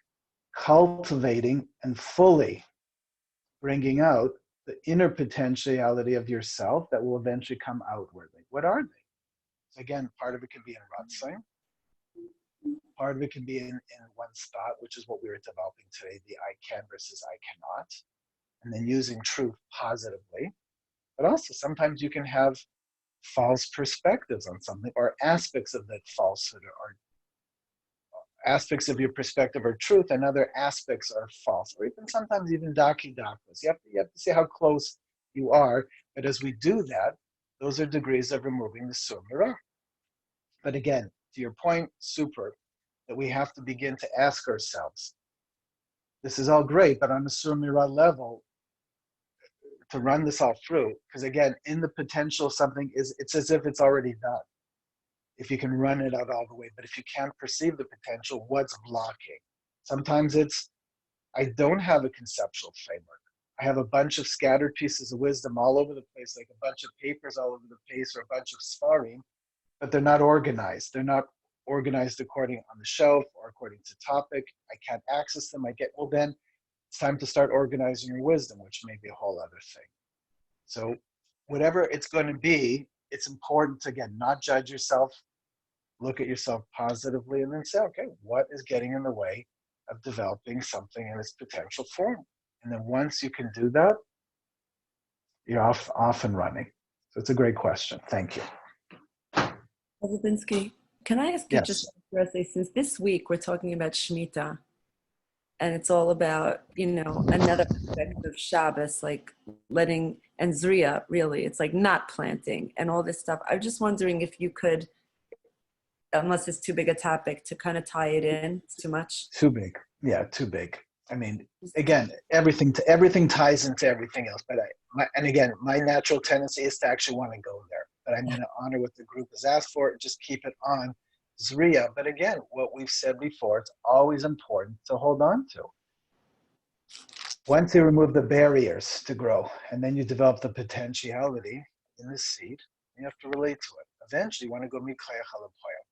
cultivating, and fully bringing out the inner potentiality of yourself that will eventually come outwardly. What are they? So again, part of it can be in Ratzon. Part of it can be in one spot, which is what we were developing today, the I can versus I cannot, and then using truth positively. But also sometimes you can have false perspectives on something, or aspects of that falsehood, or aspects of your perspective are truth and other aspects are false, or even sometimes even daki-dakas. You have to see how close you are. But as we do that, those are degrees of removing the sumira. But again, to your point, super, that we have to begin to ask ourselves, this is all great, but on a sumira level, to run this all through, because again, in the potential, something is, it's as if it's already done. If you can run it out all the way, but if you can't perceive the potential, what's blocking? Sometimes it's, I don't have a conceptual framework. I have a bunch of scattered pieces of wisdom all over the place, like a bunch of papers all over the place, or a bunch of sparring, but they're not organized. They're not organized according on the shelf or according to topic. I can't access them. Well, then it's time to start organizing your wisdom, which may be a whole other thing. So whatever it's going to be, it's important to, again, not judge yourself, look at yourself positively, and then say, okay, what is getting in the way of developing something in its potential form? And then once you can do that, you're off and running. So it's a great question. Thank you.
Labinsky, can I ask you just
Yes.
since this week we're talking about Shemitah, and it's all about, another aspect of Shabbos, like letting, and Zriya, really, it's like not planting and all this stuff. I'm just wondering if you could, unless it's too big a topic, to kind of tie it in. It's too much.
Too big. Yeah, too big. I mean, again, everything ties into everything else. But my natural tendency is to actually want to go there. But I'm going to honor what the group has asked for, just keep it on Zriya. But again, what we've said before, it's always important to hold on to. Once you remove the barriers to grow, and then you develop the potentiality in the seed, you have to relate to it. Eventually, you want to go mikaya chalapoya.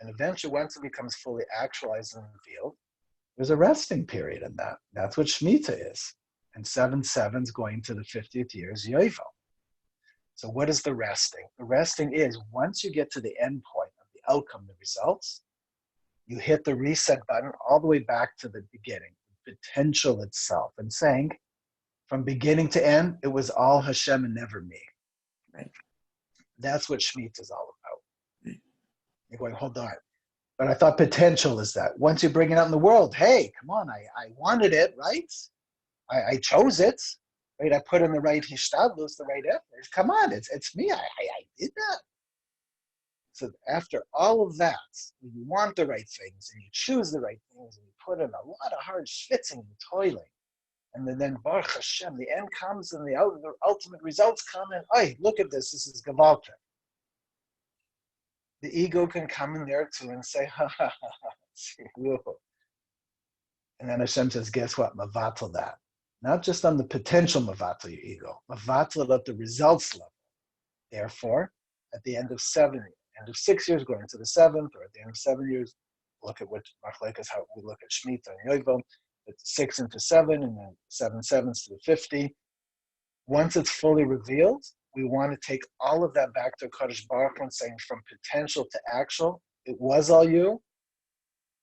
And eventually, once it becomes fully actualized and revealed, there's a resting period in that. That's what Shemitah is. And 7/7's going to the 50th year is Yovel. So what is the resting? The resting is once you get to the end point of the outcome, the results, you hit the reset button all the way back to the beginning, the potential itself, and saying, from beginning to end, it was all Hashem and never me.
Right.
That's what Shemitah is all about. Right. You're going, hold on. But I thought potential is that. Once you bring it out in the world, hey, come on, I wanted it, right? I chose it, right? I put in the right hishtadlus, the right effort. Come on, it's me. I did that. So after all of that, you want the right things, and you choose the right things, and you put in a lot of hard schwitzing and toiling. And then Baruch Hashem, the end comes, and the ultimate results come, and, hey, look at this is Gavalta. The ego can come in there too and say, ha ha ha ha. And then Hashem says, guess what? Mavatal that. Not just on the potential mavatal your ego, mavatal it at the results level. Therefore, at the end of 6 years, going into the 7th, or at the end of 7 years, look at what machlekes, how we look at Shemitah and Yovel, it's 6 into 7, and then 7/7 to the 50. Once it's fully revealed, we want to take all of that back to Kadosh Baruch Hu and saying, from potential to actual, it was all you,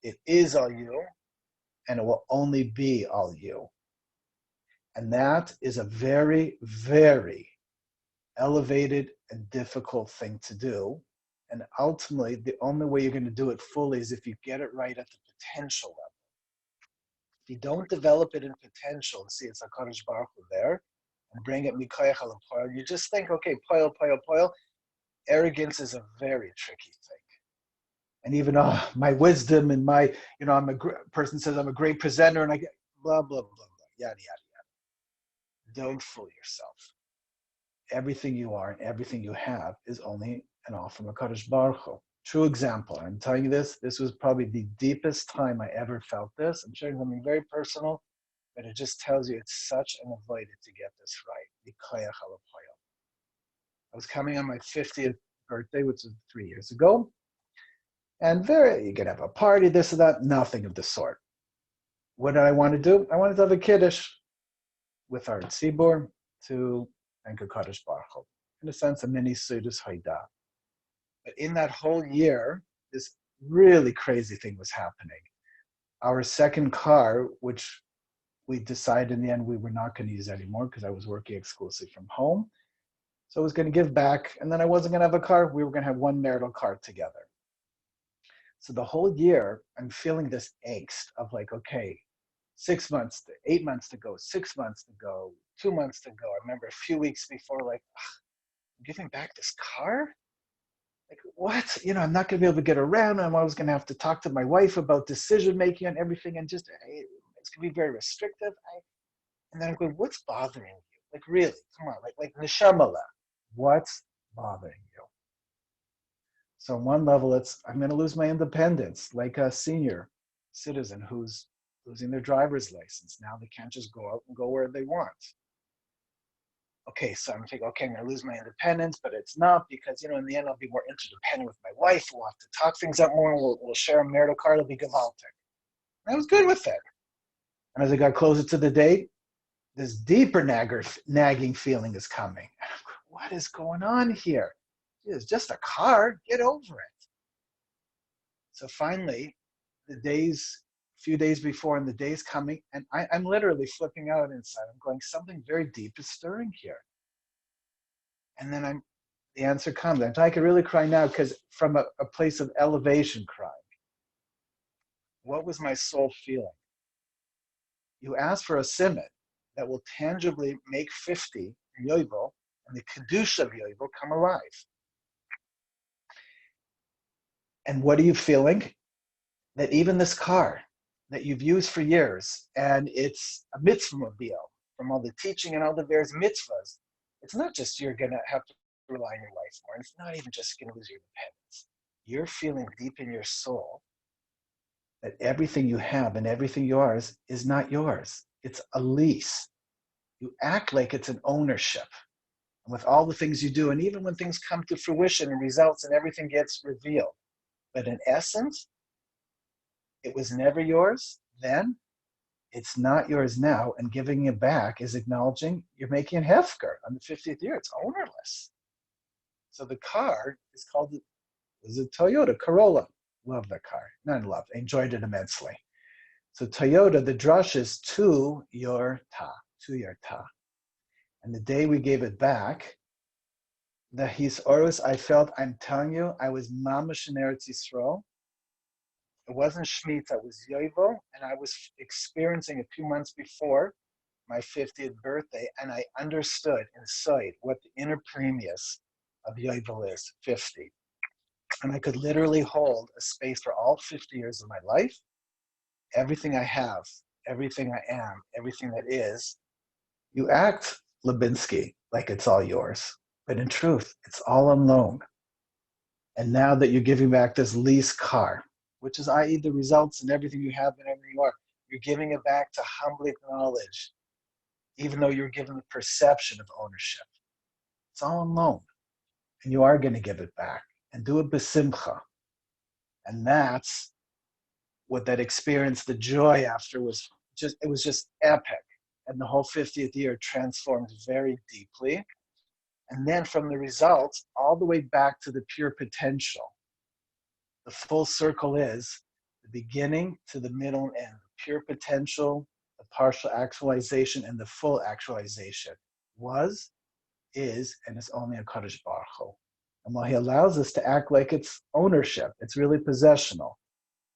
it is all you, and it will only be all you. And that is a very, very elevated and difficult thing to do. And ultimately, the only way you're going to do it fully is if you get it right at the potential level. If you don't develop it in potential and see it's a Kadosh Baruch Hu there, and bring it mikayach alapoil, you just think, okay, poil. Arrogance is a very tricky thing. And even my wisdom and my, I'm person says I'm a great presenter, and I get blah, blah, blah, blah, yada, yada, yada. Don't fool yourself. Everything you are and everything you have is only an offer from a Kadosh Baruch Hu. True example. I'm telling you this was probably the deepest time I ever felt this. I'm sharing something very personal, but it just tells you it's such an avoid to get this right. I was coming on my 50th birthday, which was 3 years ago. And you could have a party, this or that, nothing of the sort. What did I want to do? I wanted to have a kiddush with our tzibur to thank HaKadosh Baruch Hu. In a sense, a mini Seudas Haida. But in that whole year, this really crazy thing was happening. Our second car, which we decided in the end we were not going to use anymore because I was working exclusively from home. So I was going to give back, and then I wasn't going to have a car. We were going to have one marital car together. So the whole year, I'm feeling this angst of like, okay, 6 months, 8 months to go, 6 months to go, 2 months to go. I remember a few weeks before, like, I'm giving back this car? Like, what? I'm not going to be able to get around. I'm always going to have to talk to my wife about decision-making and everything, and just, it's going to be very restrictive. And then I'm going, what's bothering you? Like, really, come on, like neshamala, what's bothering you? So on one level, I'm going to lose my independence, like a senior citizen who's losing their driver's license. Now they can't just go out and go where they want. Okay, so I'm thinking, okay, I'm going to lose my independence, but it's not because, in the end, I'll be more interdependent with my wife. We'll have to talk things out more. We'll share a marital car. It'll be gewaltig. And I was good with it. And as I got closer to the date, this deeper nagging feeling is coming. And I'm going, what is going on here? It's just a car. Get over it. So finally, few days before and the days coming, and I'm literally flipping out inside. I'm going, something very deep is stirring here. And then the answer comes. And I could really cry now because from a place of elevation crying. What was my soul feeling? You ask for a simit that will tangibly make 50 in Yovel and the Kedusha of Yovel come alive. And what are you feeling? That even this car that you've used for years, and it's a mitzvah mobile from all the teaching and all the various mitzvahs, it's not just you're going to have to rely on your wife more, and it's not even just going to lose your independence. You're feeling deep in your soul that everything you have and everything yours is not yours. It's a lease. You act like it's an ownership. And with all the things you do, and even when things come to fruition and results and everything gets revealed. But in essence, it was never yours then. It's not yours now. And giving it back is acknowledging you're making a hefker on the 50th year. It's ownerless. So the car is called, is a Toyota Corolla. Love that car. Not in love. I enjoyed it immensely. So Toyota, the drush is to your ta. And the day we gave it back, the his orus, I felt, I'm telling you, I was mamash in Eretz Yisrael. It wasn't Shemitah, it was Yovel, and I was experiencing it 2 months before my 50th birthday, and I understood inside what the inner premius of Yovel is, 50. And I could literally hold a space for all 50 years of my life. Everything I have, everything I am, everything that is, you act, Labinsky, like it's all yours. But in truth, it's all on loan. And now that you're giving back this lease car, which is i.e. the results and everything you have and everything you are, you're giving it back to humbly acknowledge, even though you're given the perception of ownership. It's all on loan. And you are going to give it back. And do it besimcha. And that's what that experience, the joy after was just epic. And the whole 50th year transformed very deeply. And then from the results, all the way back to the pure potential. The full circle is the beginning to the middle and end. Pure potential, the partial actualization, and the full actualization was, is, and is only a Kadosh Baruch Hu. And while he allows us to act like it's ownership, it's really possessional.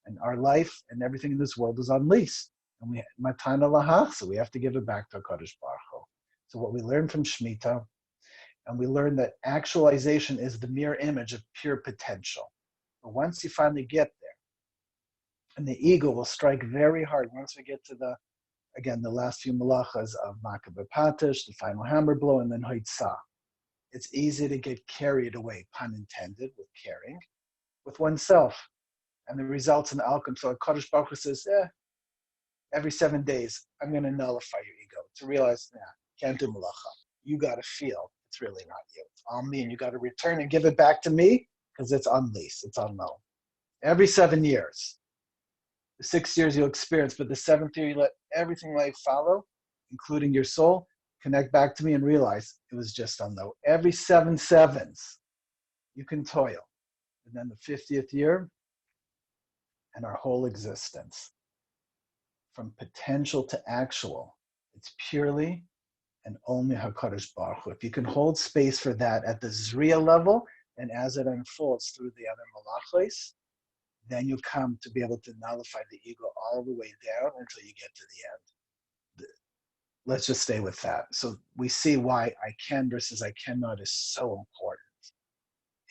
And our life and everything in this world is on lease. And we matana lahach, so we have to give it back to Kadosh Baruch Hu. So what we learn from Shemitah, and we learn that actualization is the mirror image of pure potential. But once you finally get there, and the ego will strike very hard once we get to the last few melachos of Makabeh Patish, the final hammer blow, and then Hoitzah. It's easy to get carried away, pun intended, with caring, with oneself. And the results in the outcome. So Kadosh Baruch Hu says, every 7 days, I'm going to nullify your ego to realize, can't do melacha. You got to feel it's really not you. It's on me, and you got to return and give it back to me because it's on lease. It's on loan. Every 7 years. The 6 years you'll experience, but the 7th year you let everything life follow, including your soul, connect back to me and realize it was just unknown. Every 7 sevens, you can toil. And then the 50th year, and our whole existence, from potential to actual, it's purely and only HaKadosh Baruch Hu. If you can hold space for that at the Zriya level, and as it unfolds through the other Melachos, then you come to be able to nullify the ego all the way down until you get to the end. Let's just stay with that. So we see why I can versus I cannot is so important.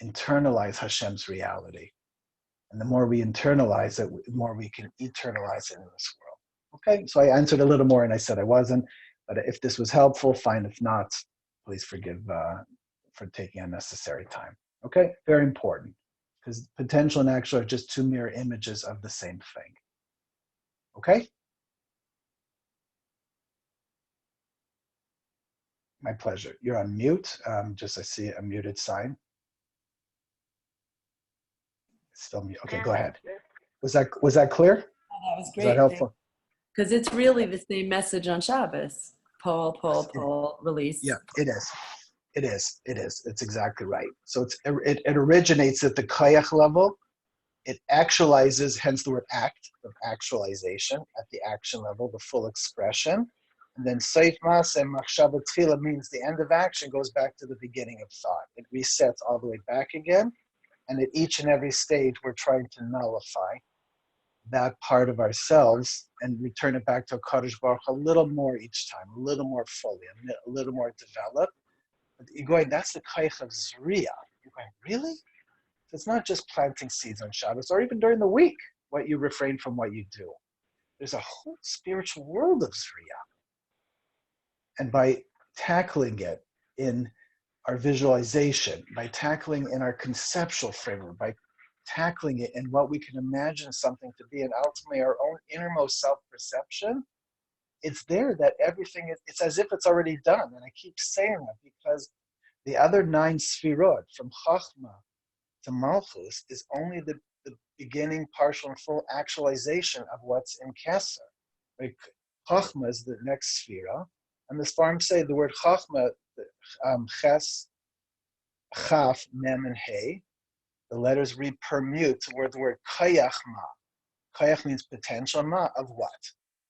Internalize Hashem's reality. And the more we internalize it, the more we can eternalize it in this world. Okay, so I answered a little more and I said I wasn't, but if this was helpful, fine. If not, please forgive for taking unnecessary time. Okay, very important, because potential and actual are just two mirror images of the same thing. Okay? My pleasure. You're on mute. Just I see a muted sign. It's still mute. Okay, go ahead. Was that clear?
Oh, that was great.
Was that helpful?
Because it's really the same message on Shabbos. Pull, release.
Yeah, it is. It is. It's exactly right. So it originates at the koyach level. It actualizes, hence the word act, of actualization, at the action level, the full expression. And then seif maaseh machshava tchila means the end of action goes back to the beginning of thought. It resets all the way back again. And at each and every stage, we're trying to nullify that part of ourselves and return it back to HaKadosh Baruch Hu a little more each time, a little more fully, a little more developed. But you're going, that's the koyach of Zriya. You're going, really? So it's not just planting seeds on Shabbos or even during the week, what you refrain from what you do. There's a whole spiritual world of Zriya. And by tackling it in our visualization, by tackling in our conceptual framework, by tackling it in what we can imagine something to be, and ultimately our own innermost self-perception, it's there that everything is, it's as if it's already done. And I keep saying that because the other 9 sfirot, from Chachma to Malchus, is only the beginning, partial, and full actualization of what's in Keser. Like, Chachma is the next sfira, and the Sfarim say the word Chachma, Ches, Chaf, Mem, and Hey, the letters repermute to where the word Kayach Ma. Kayach means potential, Ma, of what?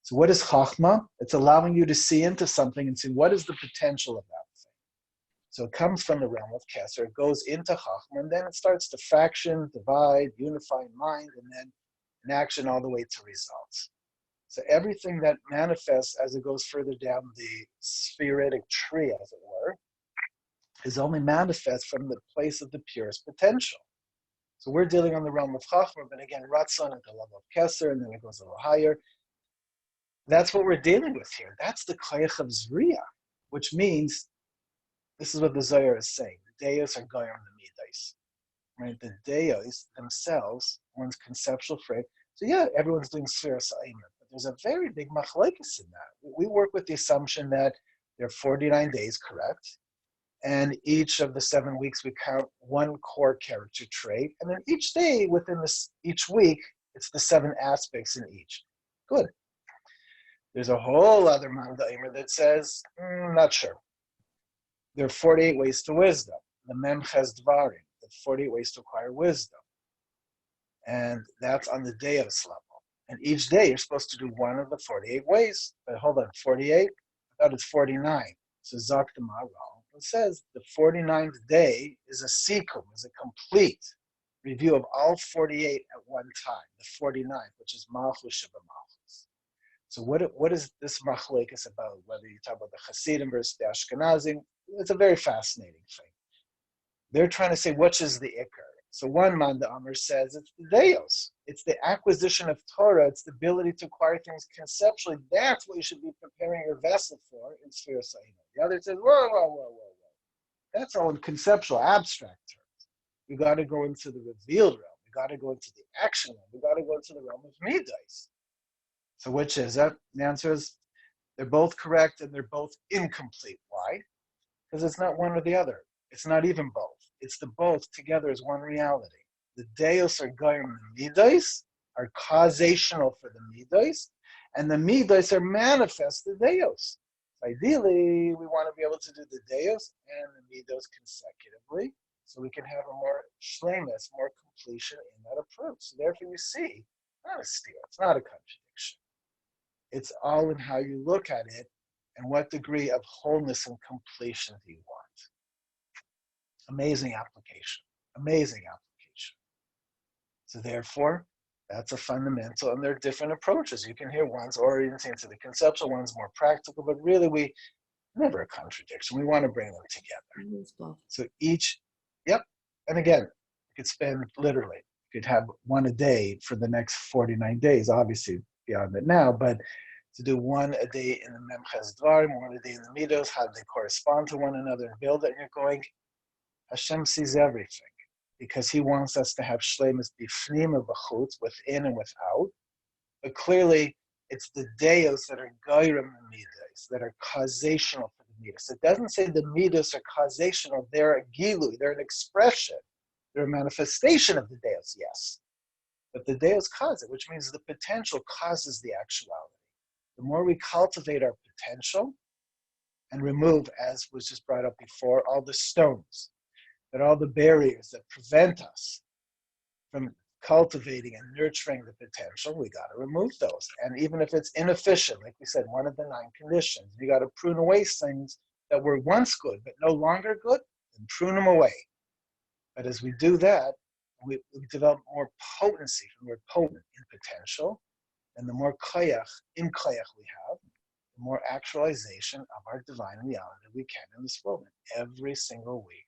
So what is Chachma? It's allowing you to see into something and see what is the potential of that thing. So it comes from the realm of Keser, it goes into Chachma, and then it starts to fraction, divide, unify in mind, and then in action all the way to results. So everything that manifests as it goes further down the spheritic tree, as it were, is only manifest from the place of the purest potential. So we're dealing on the realm of Chachma, but again, Ratzon at the level of Keser, and then it goes a little higher. That's what we're dealing with here. That's the koyach of Zriya, which means, this is what the Zohar is saying, the Deos are goyim the Midas. Right? The Deos themselves, one's conceptual frame. So yeah, everyone's doing Sfiras Aimer, but there's a very big machlekes in that. We work with the assumption that there are 49 days, correct? And each of the 7 weeks, we count one core character trait. And then each day within each week, it's the 7 aspects in each. Good. There's a whole other Mandaimer that says, not sure. There are 48 ways to wisdom. The Mem Ches Dvarim, the 48 ways to acquire wisdom. And that's on the Deos level. And each day you're supposed to do one of the 48 ways. But hold on, 48? I thought it's 49. So Zakta Maral. It says the 49th day is a sikum, is a complete review of all 48 at one time, the 49th, which is Malchus Sheba Malchus. So what is this machlekes about, whether you talk about the Hasidim versus the Ashkenazim? It's a very fascinating thing. They're trying to say, which is the Iker? So one Manda Amr says it's the Deos. It's the acquisition of Torah. It's the ability to acquire things conceptually. That's what you should be preparing your vessel for in Sfira Saina. The other says, whoa. That's all in conceptual, abstract terms. You got to go into the revealed realm. You got to go into the action realm. You got to go into the realm of Midas. So which is it? The answer is they're both correct and they're both incomplete. Why? Because it's not one or the other. It's not even both. It's the both together as one reality. The deos are goyim, the midos are causational for the midos, and the midos are manifested deos. Ideally, we want to be able to do the deos and the midos consecutively, so we can have a more shlemus, more completion in that approach. So therefore, you see, not a steal, it's not a contradiction. It's all in how you look at it and what degree of wholeness and completion do you want. Amazing application, amazing application. So therefore, that's a fundamental, and there are different approaches. You can hear one's orienting to the conceptual, one's more practical, but really never a contradiction. We want to bring them together. So each, yep, and again, you could spend literally, you could have one a day for the next 49 days, obviously beyond it now, but to do one a day in the Memches Dvarim, one a day in the Midos, how they correspond to one another and build it, and you're going, Hashem sees everything, because he wants us to have shleimus bifnim and b'chutz, within and without. But clearly, it's the deos that are goyim the midos, that are causational for the midos. It doesn't say the midos are causational, they're a gilui, they're an expression, they're a manifestation of the deos, yes. But the deos cause it, which means the potential causes the actuality. The more we cultivate our potential and remove, as was just brought up before, all the stones, that all the barriers that prevent us from cultivating and nurturing the potential, we got to remove those. And even if it's inefficient, like we said, one of the 9 conditions, you got to prune away things that were once good but no longer good, and prune them away. But as we do that, we develop more potency, and we're potent in potential, and the more koyach, in koyach we have, the more actualization of our divine reality we can in this world. And every single week,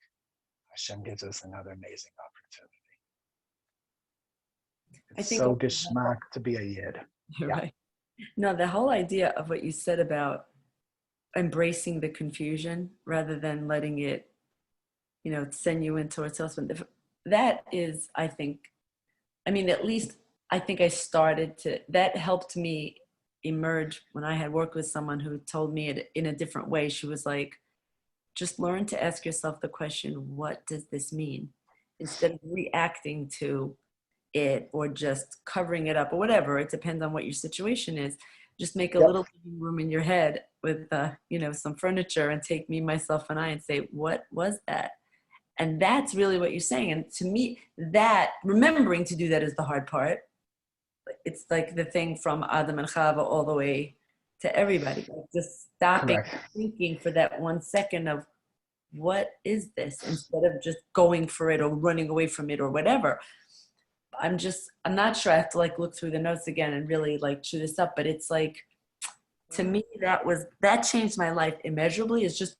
Hashem gives us another amazing opportunity. It's so geschmack to be a yid.
You're right. No, the whole idea of what you said about embracing the confusion rather than letting it, send you into itself. That is, I think, at least I think I started to, that helped me emerge when I had worked with someone who told me it in a different way. She was like, just learn to ask yourself the question, what does this mean? Instead of reacting to it or just covering it up or whatever. It depends on what your situation is. Just make a little room in your head with, some furniture and take me, myself, and I and say, what was that? And that's really what you're saying. And to me, that remembering to do that is the hard part. It's like the thing from Adam and Chava all the way to everybody. Like just stopping, thinking for that 1 second of what is this, instead of just going for it or running away from it or whatever. I'm not sure. I have to look through the notes again and really chew this up. But it's to me, that changed my life immeasurably, is just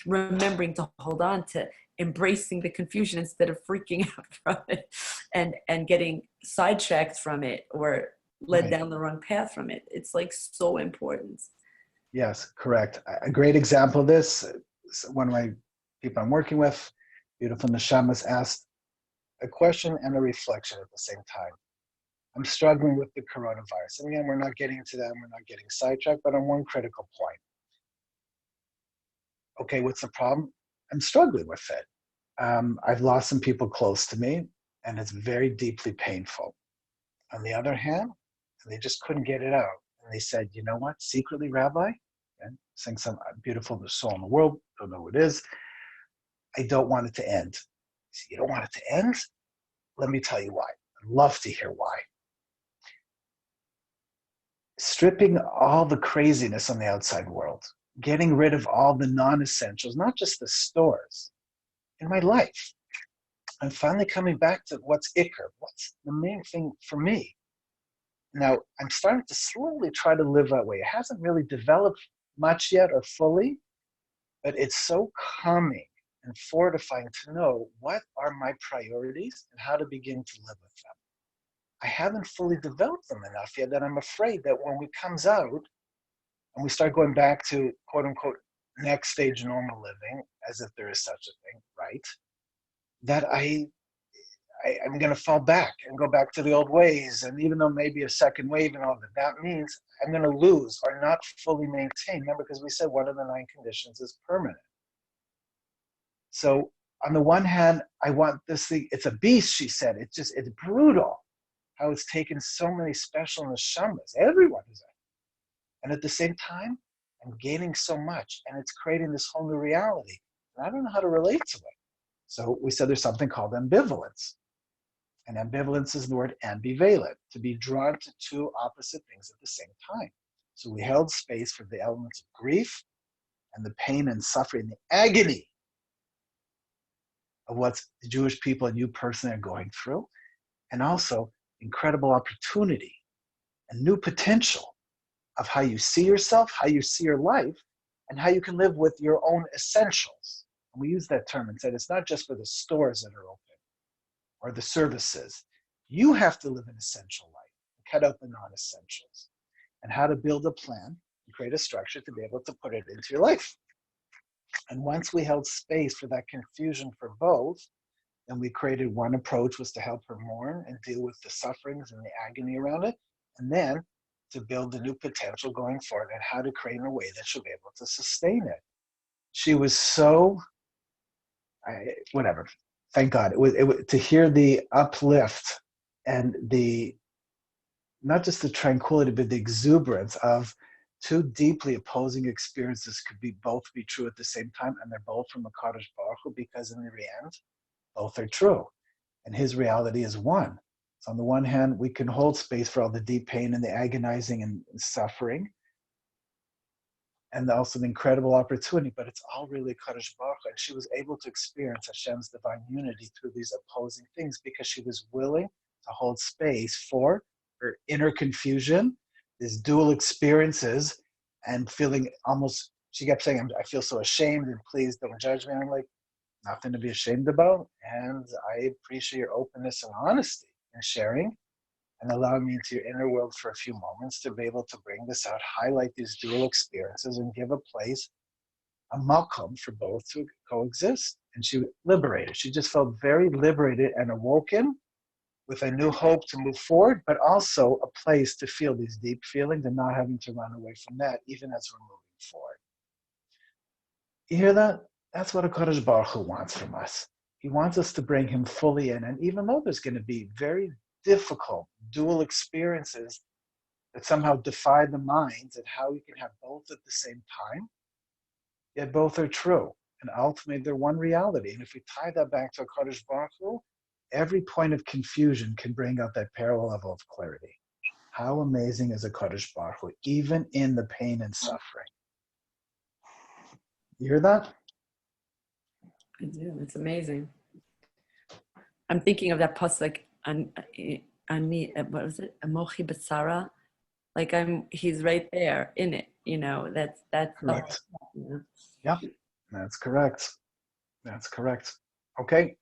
remembering to hold on to embracing the confusion instead of freaking out from it and getting sidetracked from it or led down the wrong path from it. It's so important.
Yes, correct. A great example of this, one of my people I'm working with, beautiful Neshamas, asked a question and a reflection at the same time. I'm struggling with the coronavirus. And again, we're not getting into that, we're not getting sidetracked, but on one critical point. Okay, what's the problem? I'm struggling with it. I've lost some people close to me, and it's very deeply painful. On the other hand, they just couldn't get it out. And they said, you know what, secretly, Rabbi, and sing some beautiful soul in the world, don't know what it is, I don't want it to end. I said, you don't want it to end? Let me tell you why. I'd love to hear why. Stripping all the craziness on the outside world, getting rid of all the non-essentials, not just the stores, in my life. I'm finally coming back to what's ikr, what's the main thing for me. Now, I'm starting to slowly try to live that way. It hasn't really developed much yet or fully, but it's so calming and fortifying to know what are my priorities and how to begin to live with them. I haven't fully developed them enough yet that I'm afraid that when it comes out and we start going back to quote unquote next stage normal living, as if there is such a thing, right? That I'm going to fall back and go back to the old ways. And even though maybe a second wave and all that means I'm going to lose or not fully maintain. Remember, because we said one of the 9 conditions is permanent. So on the one hand, I want this thing, it's a beast, she said. It's brutal how it's taken so many special neshamas. Everyone is it. And at the same time, I'm gaining so much, and it's creating this whole new reality. And I don't know how to relate to it. So we said there's something called ambivalence. And ambivalence is the word ambivalent, to be drawn to two opposite things at the same time. So we held space for the elements of grief and the pain and suffering, the agony of what the Jewish people and you personally are going through, and also incredible opportunity and new potential of how you see yourself, how you see your life, and how you can live with your own essentials. And we use that term and said it's not just for the stores that are open or the services. You have to live an essential life, cut out the non-essentials, and how to build a plan and create a structure to be able to put it into your life. And once we held space for that confusion for both, then we created one approach was to help her mourn and deal with the sufferings and the agony around it, and then to build a new potential going forward and how to create in a way that she'll be able to sustain it. She was so, whatever, thank God. It was to hear the uplift and the, not just the tranquility, but the exuberance of two deeply opposing experiences could be both be true at the same time, and they're both from a Kadosh Baruch Hu, because in the end, both are true. And his reality is one. So on the one hand, we can hold space for all the deep pain and the agonizing and suffering, and also the incredible opportunity, but it's all really Kadosh Baruch Hu. And she was able to experience Hashem's divine unity through these opposing things because she was willing to hold space for her inner confusion, these dual experiences, and feeling almost, she kept saying, I feel so ashamed, and please don't judge me. I'm like, nothing to be ashamed about. And I appreciate your openness and honesty and sharing and allowing me into your inner world for a few moments to be able to bring this out, highlight these dual experiences, and give a place, a makom for both to coexist. And she liberated. She just felt very liberated and awoken with a new hope to move forward, but also a place to feel these deep feelings and not having to run away from that, even as we're moving forward. You hear that? That's what a Kadosh Baruch Hu wants from us. He wants us to bring him fully in. And even though there's going to be very difficult dual experiences that somehow defy the minds, and how we can have both at the same time, yet both are true. And ultimately, they're one reality. And if we tie that back to a Kadosh Baruch Hu, every point of confusion can bring out that parallel level of clarity. How amazing is a Kadosh Baruch Hu, even in the pain and suffering? You hear that?
I do. It's amazing. I'm thinking of that pasuk, what was it? Amochi B'tzara. Like he's right there in it. That's
correct. Yeah, that's correct. That's correct. Okay,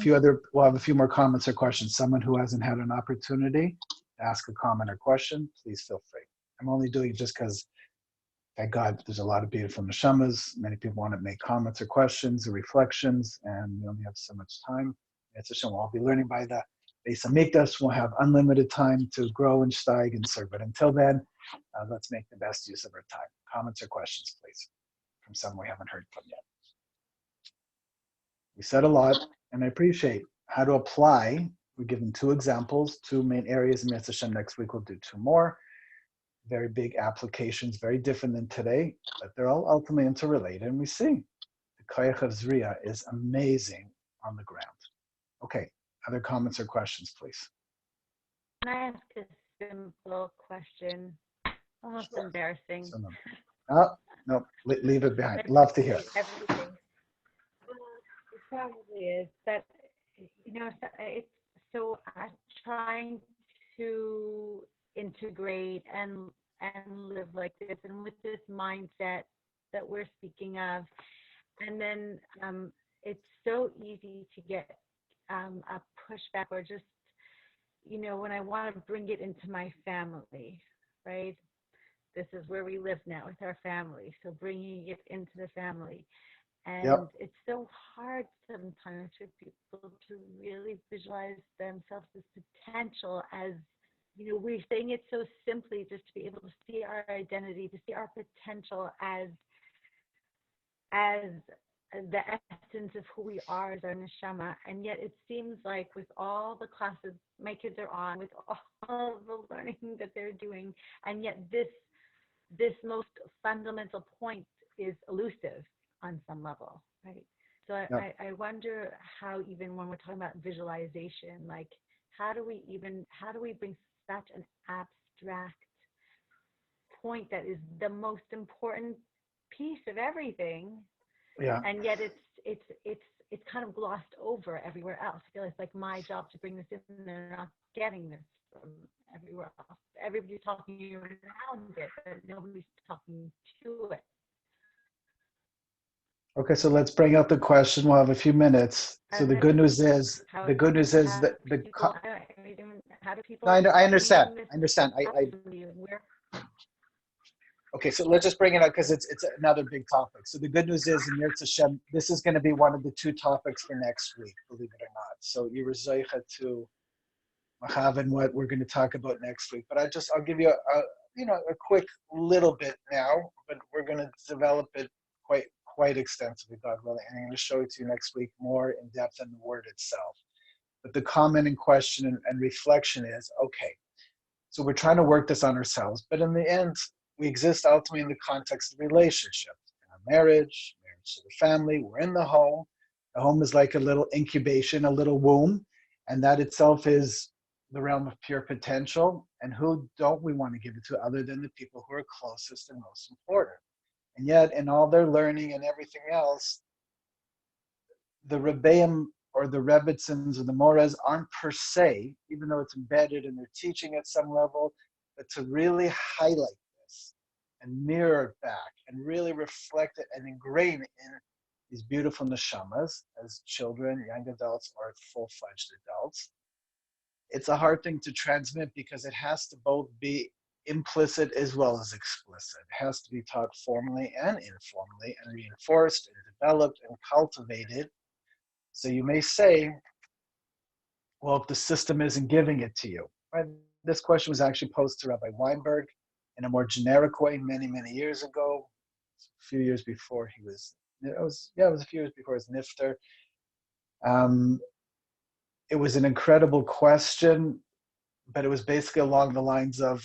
we'll have a few more comments or questions. Someone who hasn't had an opportunity to ask a comment or question, please feel free. I'm only doing it just because, thank God, there's a lot of beautiful neshamas. Many people want to make comments or questions or reflections, and we only have so much time. It's a shame. We'll all be learning by the Beis Hamikdash. We'll have unlimited time to grow and steig and serve. But until then, let's make the best use of our time. Comments or questions, please, from someone we haven't heard from yet. We said a lot, and I appreciate how to apply. We're given two examples, two main areas in Mitzvah Hashem. Next week, we'll do two more. Very big applications, very different than today, but they're all ultimately interrelated. And we see the Koyach of Zriya is amazing on the ground. Okay, other comments or questions, please?
Can I ask a simple question? Almost sure. Embarrassing.
So no, leave it behind. Love to hear it.
Everything. It probably is that, it's so I'm trying to integrate and live like this, and with this mindset that we're speaking of, and then it's so easy to get a pushback, or just when I want to bring it into my family, right? This is where we live now with our family, so bringing it into the family. And It's so hard sometimes for people to really visualize themselves as potential, as we're saying it so simply, just to be able to see our identity, to see our potential as the essence of who we are as our neshama. And yet it seems like with all the classes my kids are on, with all the learning that they're doing, and yet this most fundamental point is elusive on some level, right? So I wonder how, even when we're talking about visualization, like how do we bring such an abstract point that is the most important piece of everything, and yet it's kind of glossed over everywhere else. I feel it's like my job to bring this in, and they're not getting this from everywhere else. Everybody's talking around it, but nobody's talking to it.
Okay, so let's bring up the question. We'll have a few minutes. So the good news is
how
that the
people, how do people?
No, I understand. Okay, so let's just bring it up because it's another big topic. So the good news is, in Yirtzeh Hashem, this is going to be one of the 2 topics for next week, believe it or not. So you're zeicha to Machav what we're going to talk about next week. But I'll give you a quick little bit now, but we're going to develop it quite extensively, God willing, and I'm going to show it to you next week more in depth than the word itself. But the comment and question and reflection is, okay, so we're trying to work this on ourselves, but in the end, we exist ultimately in the context of relationship. In a marriage to the family, we're in the home. The home is like a little incubation, a little womb, and that itself is the realm of pure potential. And who don't we want to give it to other than the people who are closest and most important? And yet, in all their learning and everything else, the Rebbeim or the Rebbitzins or the Moras aren't per se, even though it's embedded in their teaching at some level, but to really highlight this and mirror it back and really reflect it and ingrain it in these beautiful neshamas as children, young adults, or full-fledged adults. It's a hard thing to transmit because it has to both be implicit as well as explicit. It has to be taught formally and informally and reinforced and developed and cultivated. So you may say, well, if the system isn't giving it to you, right? This question was actually posed to Rabbi Weinberg in a more generic way many, many years ago, a few years before he was, it was a few years before his nifter. It was an incredible question, but it was basically along the lines of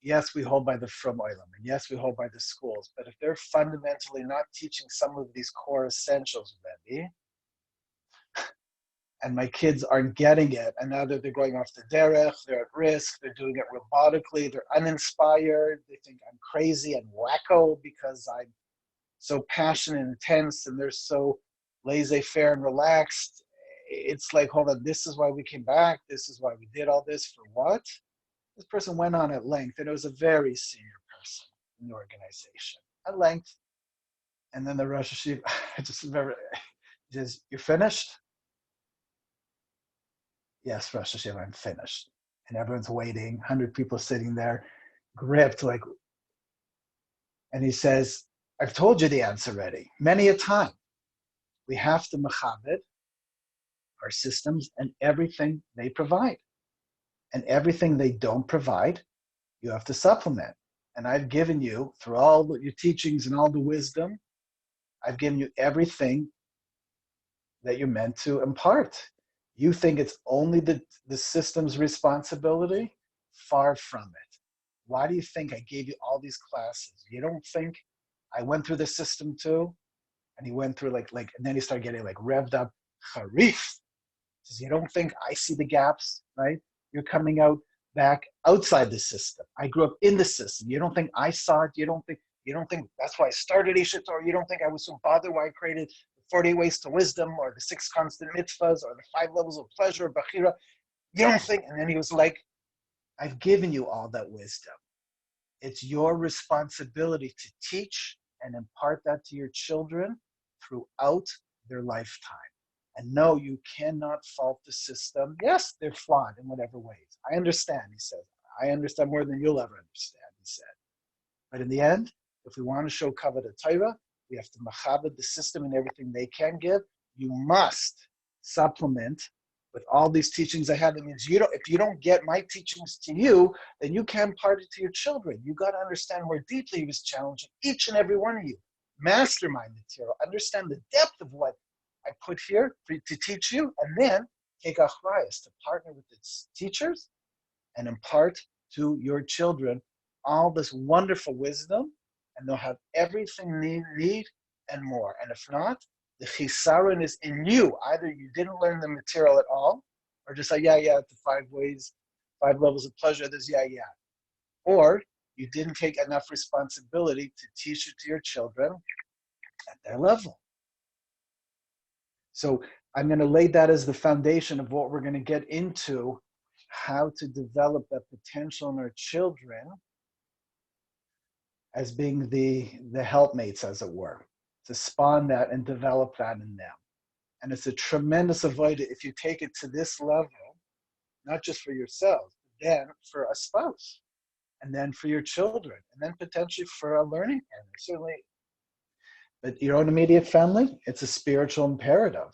yes, we hold by the Frum Olam, and yes, we hold by the schools, but if they're fundamentally not teaching some of these core essentials, Rebbe, and my kids aren't getting it, and now that they're going off the derech, they're at risk, they're doing it robotically, they're uninspired, they think I'm crazy and wacko because I'm so passionate and intense, and they're so laissez-faire and relaxed. It's like, hold on, this is why we came back, this is why we did all this, for what? This person went on at length, and it was a very senior person in the organization, at length. And then the Rosh Hashiv, I just remember, he says, "You finished?" Yes, Rosh Hashiv, I'm finished. And everyone's waiting, 100 people sitting there, gripped, like, and he says, I've told you the answer already, many a time. We have to mechabed our systems and everything they provide. And everything they don't provide, you have to supplement. And I've given you, through all your teachings and all the wisdom, I've given you everything that you're meant to impart. You think it's only the system's responsibility? Far from it. Why do you think I gave you all these classes? You don't think I went through the system too? And he went through like, and then he started getting like revved up, harif. Says, you don't think I see the gaps, right? You're coming out back outside the system. I grew up in the system. You don't think I saw it? You don't think that's why I started Isha Torah? You don't think I was so bothered why I created the 48 ways to wisdom or the 6 constant mitzvahs or the 5 levels of pleasure, Bachira? You don't think? And then he was like, I've given you all that wisdom. It's your responsibility to teach and impart that to your children throughout their lifetime. And no, you cannot fault the system. Yes, they're flawed in whatever ways. I understand, he said. I understand more than you'll ever understand, he said. But in the end, if we want to show kavod Torah, we have to machabed the system and everything they can give. You must supplement with all these teachings I have. That means if you don't get my teachings to you, then you can't impart it to your children. You got to understand more deeply he was challenging each and every one of you. mastermind material, understand the depth of what I put here to teach you, and then take achrayus to partner with its teachers and impart to your children all this wonderful wisdom, and they'll have everything they need and more. And if not, the chisaron is in you. Either you didn't learn the material at all, or just like, the 5 levels of pleasure, there's or you didn't take enough responsibility to teach it to your children at their level. So I'm going to lay that as the foundation of what we're going to get into, how to develop that potential in our children as being the helpmates, as it were, to spawn that and develop that in them. And it's a tremendous avoid if you take it to this level, not just for yourself, but then for a spouse, and then for your children, and then potentially for a learning partner, certainly. But your own immediate family, it's a spiritual imperative.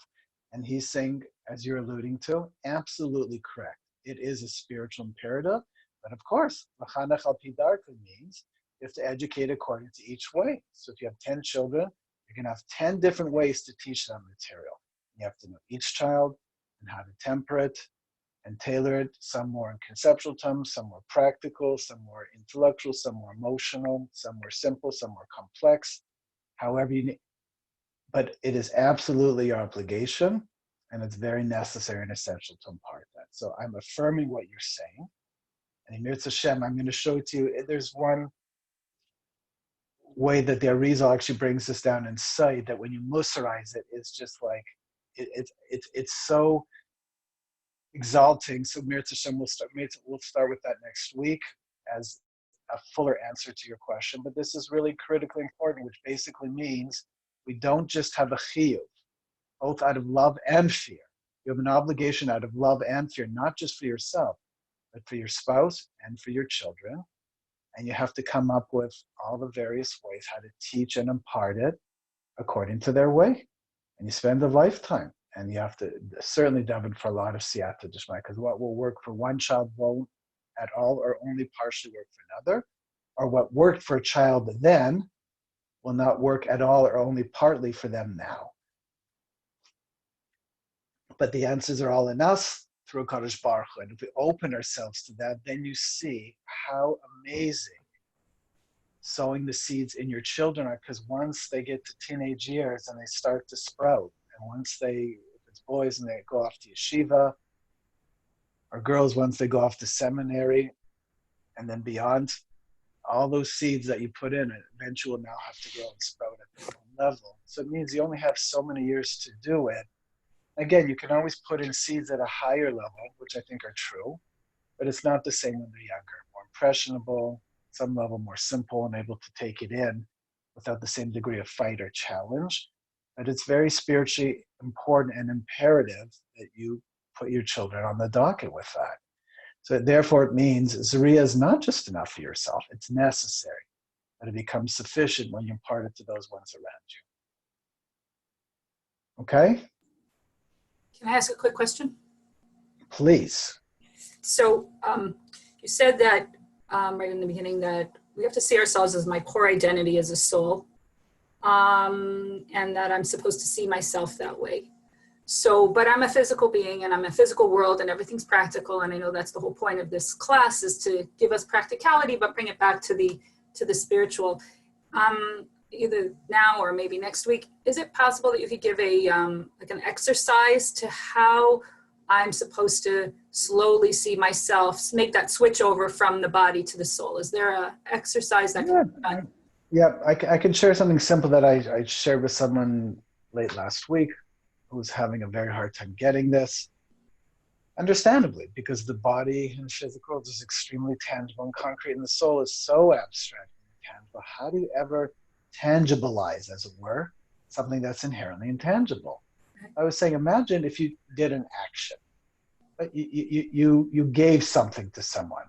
And he's saying, as you're alluding to, absolutely correct. It is a spiritual imperative. But of course, l'chanech al pi darka means you have to educate according to each way. So if you have 10 children, you're going to have 10 different ways to teach them material. You have to know each child and how to temper it and tailor it, some more in conceptual terms, some more practical, some more intellectual, some more emotional, some more simple, some more complex, however you need. But it is absolutely your obligation, and it's very necessary and essential to impart that. So I'm affirming what you're saying. And in Mirz Hashem, I'm going to show it to you. There's one way that the Arizal actually brings this down in sight, that when you musarize it, it's just like, it's so exalting. So Mirz Hashem, we'll start with that next week as a fuller answer to your question. But this is really critically important, which basically means we don't just have a chiyuv, both out of love and fear. You have an obligation out of love and fear, not just for yourself, but for your spouse and for your children. And you have to come up with all the various ways how to teach and impart it according to their way. And you spend a lifetime. And you have to certainly daven for a lot of siyata d'shmaya, because what will work for one child won't at all or only partially work for another. Or what worked for a child then will not work at all or only partly for them now. But the answers are all in us through Kadosh Baruch Hu. And if we open ourselves to that, then you see how amazing sowing the seeds in your children are, because once they get to teenage years and they start to sprout, and once if it's boys and they go off to yeshiva, or girls once they go off to seminary, and then beyond, all those seeds that you put in, eventually will now have to grow and sprout at their own level. So it means you only have so many years to do it. Again, you can always put in seeds at a higher level, which I think are true, but it's not the same when they're younger. More impressionable, some level more simple and able to take it in without the same degree of fight or challenge. But it's very spiritually important and imperative that you put your children on the docket with that. So therefore it means Zariya is not just enough for yourself, it's necessary, but it becomes sufficient when you impart it to those ones around you. Okay?
Can I ask a quick question?
Please.
So you said that right in the beginning that we have to see ourselves as my core identity as a soul, and that I'm supposed to see myself that way. So, but I'm a physical being and I'm a physical world and everything's practical. And I know that's the whole point of this class, is to give us practicality, but bring it back to the spiritual. Either now or maybe next week, is it possible that you could give a like an exercise to how I'm supposed to slowly see myself, make that switch over from the body to the soul? Is there an exercise that can be done?
Yeah, I can share something simple that I shared with someone late last week who was having a very hard time getting this. Understandably, because the body and physical world is extremely tangible and concrete, and the soul is so abstract and tangible. How do you ever tangibilize, as it were, something that's inherently intangible? I was saying, imagine if you did an action, but you gave something to someone,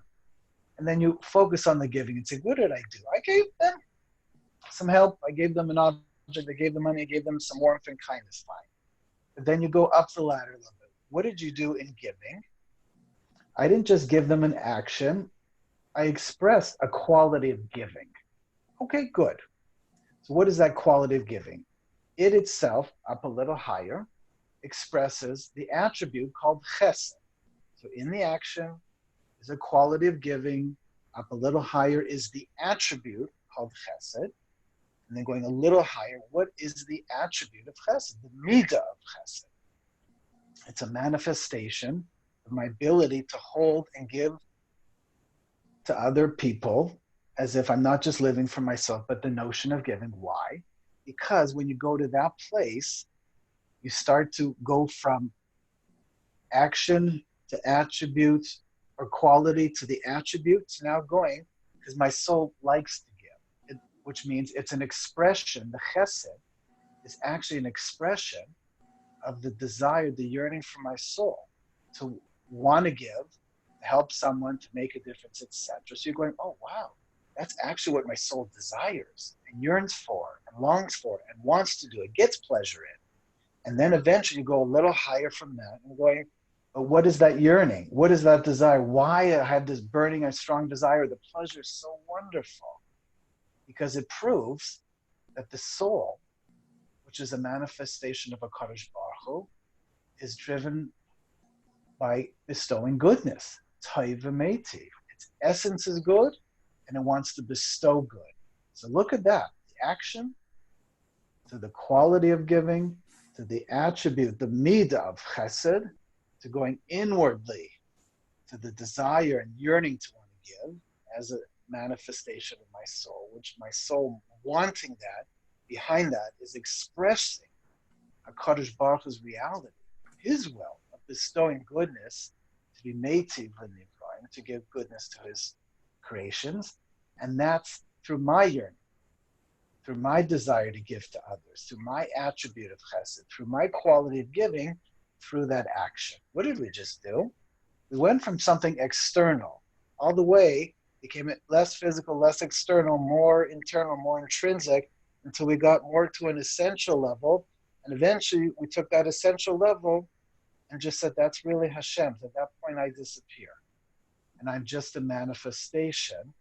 and then you focus on the giving and say, what did I do? I gave them some help, I gave them an object, I gave them money, I gave them some warmth and kindness, fine. But then you go up the ladder a little bit. What did you do in giving? I didn't just give them an action, I expressed a quality of giving. Okay, good. So what is that quality of giving? It itself, up a little higher, expresses the attribute called chesed. So in the action is a quality of giving. Up a little higher is the attribute called chesed. And then going a little higher, what is the attribute of chesed? The midah of chesed. It's a manifestation of my ability to hold and give to other people as if I'm not just living for myself, but the notion of giving. Why? Because when you go to that place, you start to go from action to attributes or quality to the attributes. Now going, because my soul likes to give, which means it's an expression. The chesed is actually an expression of the desire, the yearning for my soul to want to give, to help someone, to make a difference, etc. So you're going, oh wow, that's actually what my soul desires and yearns for and longs for and wants to do. It gets pleasure in. And then eventually you go a little higher from that and going, but what is that yearning? What is that desire? Why I have this burning and strong desire? The pleasure is so wonderful because it proves that the soul, which is a manifestation of a Kadosh Baruch Hu, is driven by bestowing goodness. Taiv v'meitiv. Its essence is good, and it wants to bestow good. So look at that. The action, to the quality of giving, to the attribute, the midah of chesed, to going inwardly, to the desire and yearning to want to give as a manifestation of my soul, which my soul wanting that, behind that is expressing HaKadosh Baruch Hu's reality, his will of bestowing goodness to be meitiv v'nivraim, to give goodness to his creations. And that's through my yearning, through my desire to give to others, through my attribute of chesed, through my quality of giving, through that action. What did we just do? We went from something external all the way, became less physical, less external, more internal, more intrinsic, until we got more to an essential level. And eventually we took that essential level and just said, that's really Hashem. At that point I disappear. And I'm just a manifestation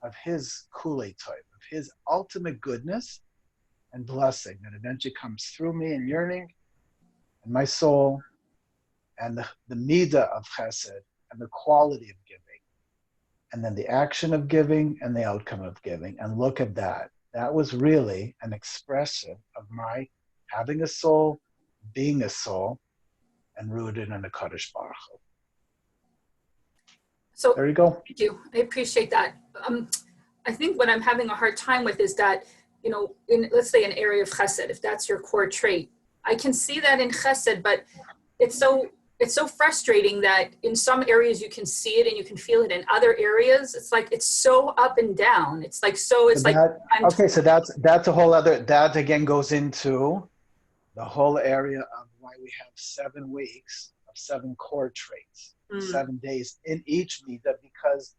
of his kulei type, of his ultimate goodness and blessing that eventually comes through me in yearning and my soul and the midah of chesed and the quality of giving. And then the action of giving and the outcome of giving. And look at that. That was really an expression of my having a soul, being a soul, and rooted in the Kadosh Baruch Hu.
So
there you go.
Thank you. I appreciate that. I think what I'm having a hard time with is that, you know, in, let's say, an area of chesed, if that's your core trait, I can see that in chesed, but it's so frustrating that in some areas you can see it and you can feel it. In other areas, it's like it's so up and down. It's like so. It's so
that's a whole other. That again goes into the whole area of why we have 7 weeks of 7 core traits, 7 days in each midah, because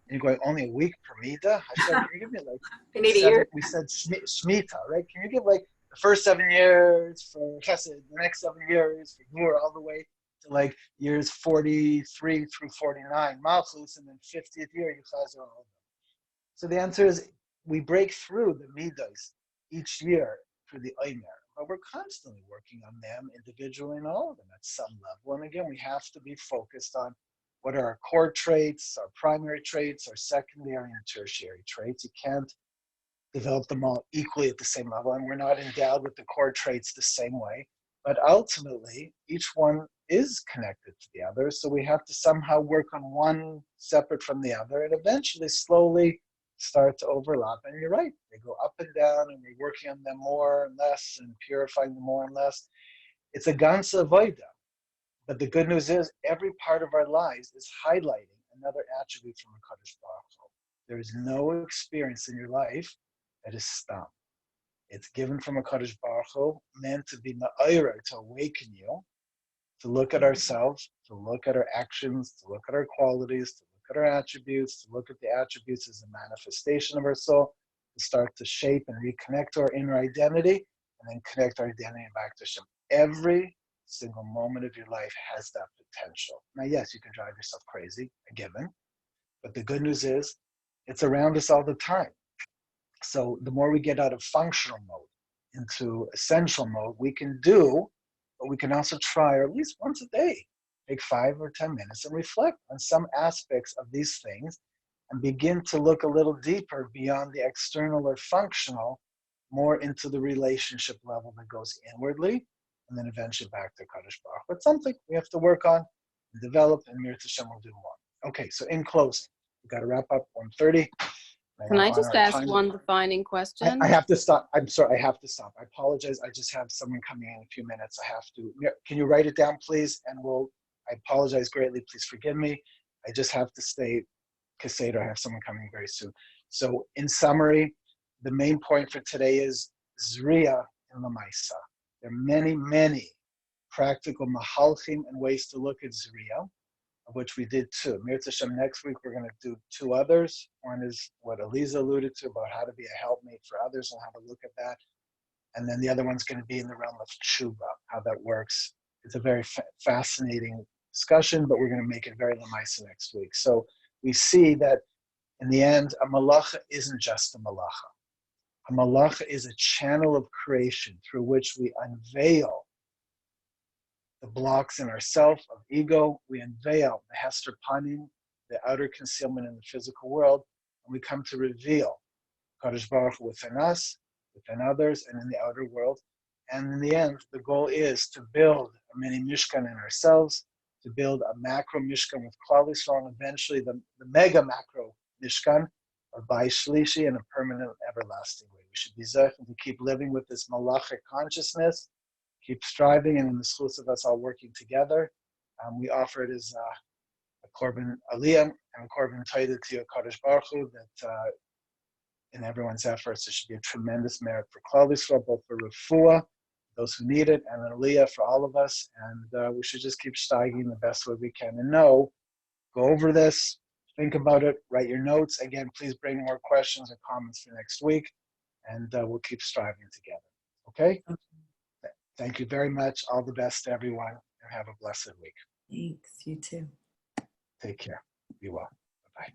you're going only a week per midah. I said, can you give me like
I need a year.
We said shmita, right? Can you give like the first 7 years for chesed, the next 7 years for Gvura, all the way to like years 43 through 49 Malchus, and then 50th year you chazer all of them. So the answer is we break through the midas each year through the Omer, but we're constantly working on them individually and all of them at some level. And again, we have to be focused on what are our core traits, our primary traits, our secondary and tertiary traits. You can't develop them all equally at the same level, and we're not endowed with the core traits the same way. But ultimately, each one is connected to the other, so we have to somehow work on one separate from the other, and eventually, slowly start to overlap. And you're right, they go up and down, and we're working on them more and less, and purifying them more and less. It's a ganze avoda. But the good news is, every part of our lives is highlighting another attribute from HaKadosh Baruch Hu. There is no experience in your life that is stam. It's given from HaKadosh Baruch Hu, meant to be ma'ira, to awaken you, to look at ourselves, to look at our actions, to look at our qualities, to look at our attributes, to look at the attributes as a manifestation of our soul, to start to shape and reconnect to our inner identity, and then connect our identity back to Hashem. Every single moment of your life has that potential. Now, yes, you can drive yourself crazy, a given, but the good news is it's around us all the time. So the more we get out of functional mode into essential mode, we can do, but we can also try, or at least once a day, take 5 or 10 minutes and reflect on some aspects of these things and begin to look a little deeper beyond the external or functional, more into the relationship level that goes inwardly, and then eventually back to Kadosh Baruch. But something we have to work on and develop, and Mir Tashem will do more. Okay, so in closing, we've got to wrap up 1:30.
Can I just ask one defining question?
I have to stop. I'm sorry, I have to stop. I apologize. I just have someone coming in a few minutes. I have to. Can you write it down, please? And I apologize greatly. Please forgive me. I just have to stay Keseder. I have someone coming very soon. So in summary, the main point for today is Zriya and Lamaisa. There are many, many practical mahalchim and ways to look at Zriya, of which we did 2. Mir Tashem, next week we're going to do 2 others. One is what Eliza alluded to about how to be a helpmate for others and how to look at that. And then the other one's going to be in the realm of tshuva, how that works. It's a very fascinating discussion, but we're going to make it very lamaisa next week. So we see that in the end, a malacha isn't just a malacha. A malacha is a channel of creation through which we unveil the blocks in ourself of ego. We unveil the hester panim, the outer concealment in the physical world, and we come to reveal Kadosh Baruch Hu within us, within others, and in the outer world. And in the end, the goal is to build a mini mishkan in ourselves, to build a macro mishkan with Klal Yisrael, and eventually the mega macro mishkan of Bayis Shlishi in a permanent, everlasting way. We should be zeichet to keep living with this malachic consciousness, keep striving, and in the schools of us all working together. We offer it as a korban aliyah and a korban taida to your Kadosh Baruch Hu, that in everyone's efforts, there should be a tremendous merit for Klal Yisrael, both for refuah, those who need it, and an aliyah for all of us. And we should just keep steiging the best way we can. And go over this, think about it, write your notes. Again, please bring more questions or comments for next week, and we'll keep striving together. Okay? Thank you very much. All the best to everyone, and have a blessed week.
Thanks. You too.
Take care. Be well. Bye-bye.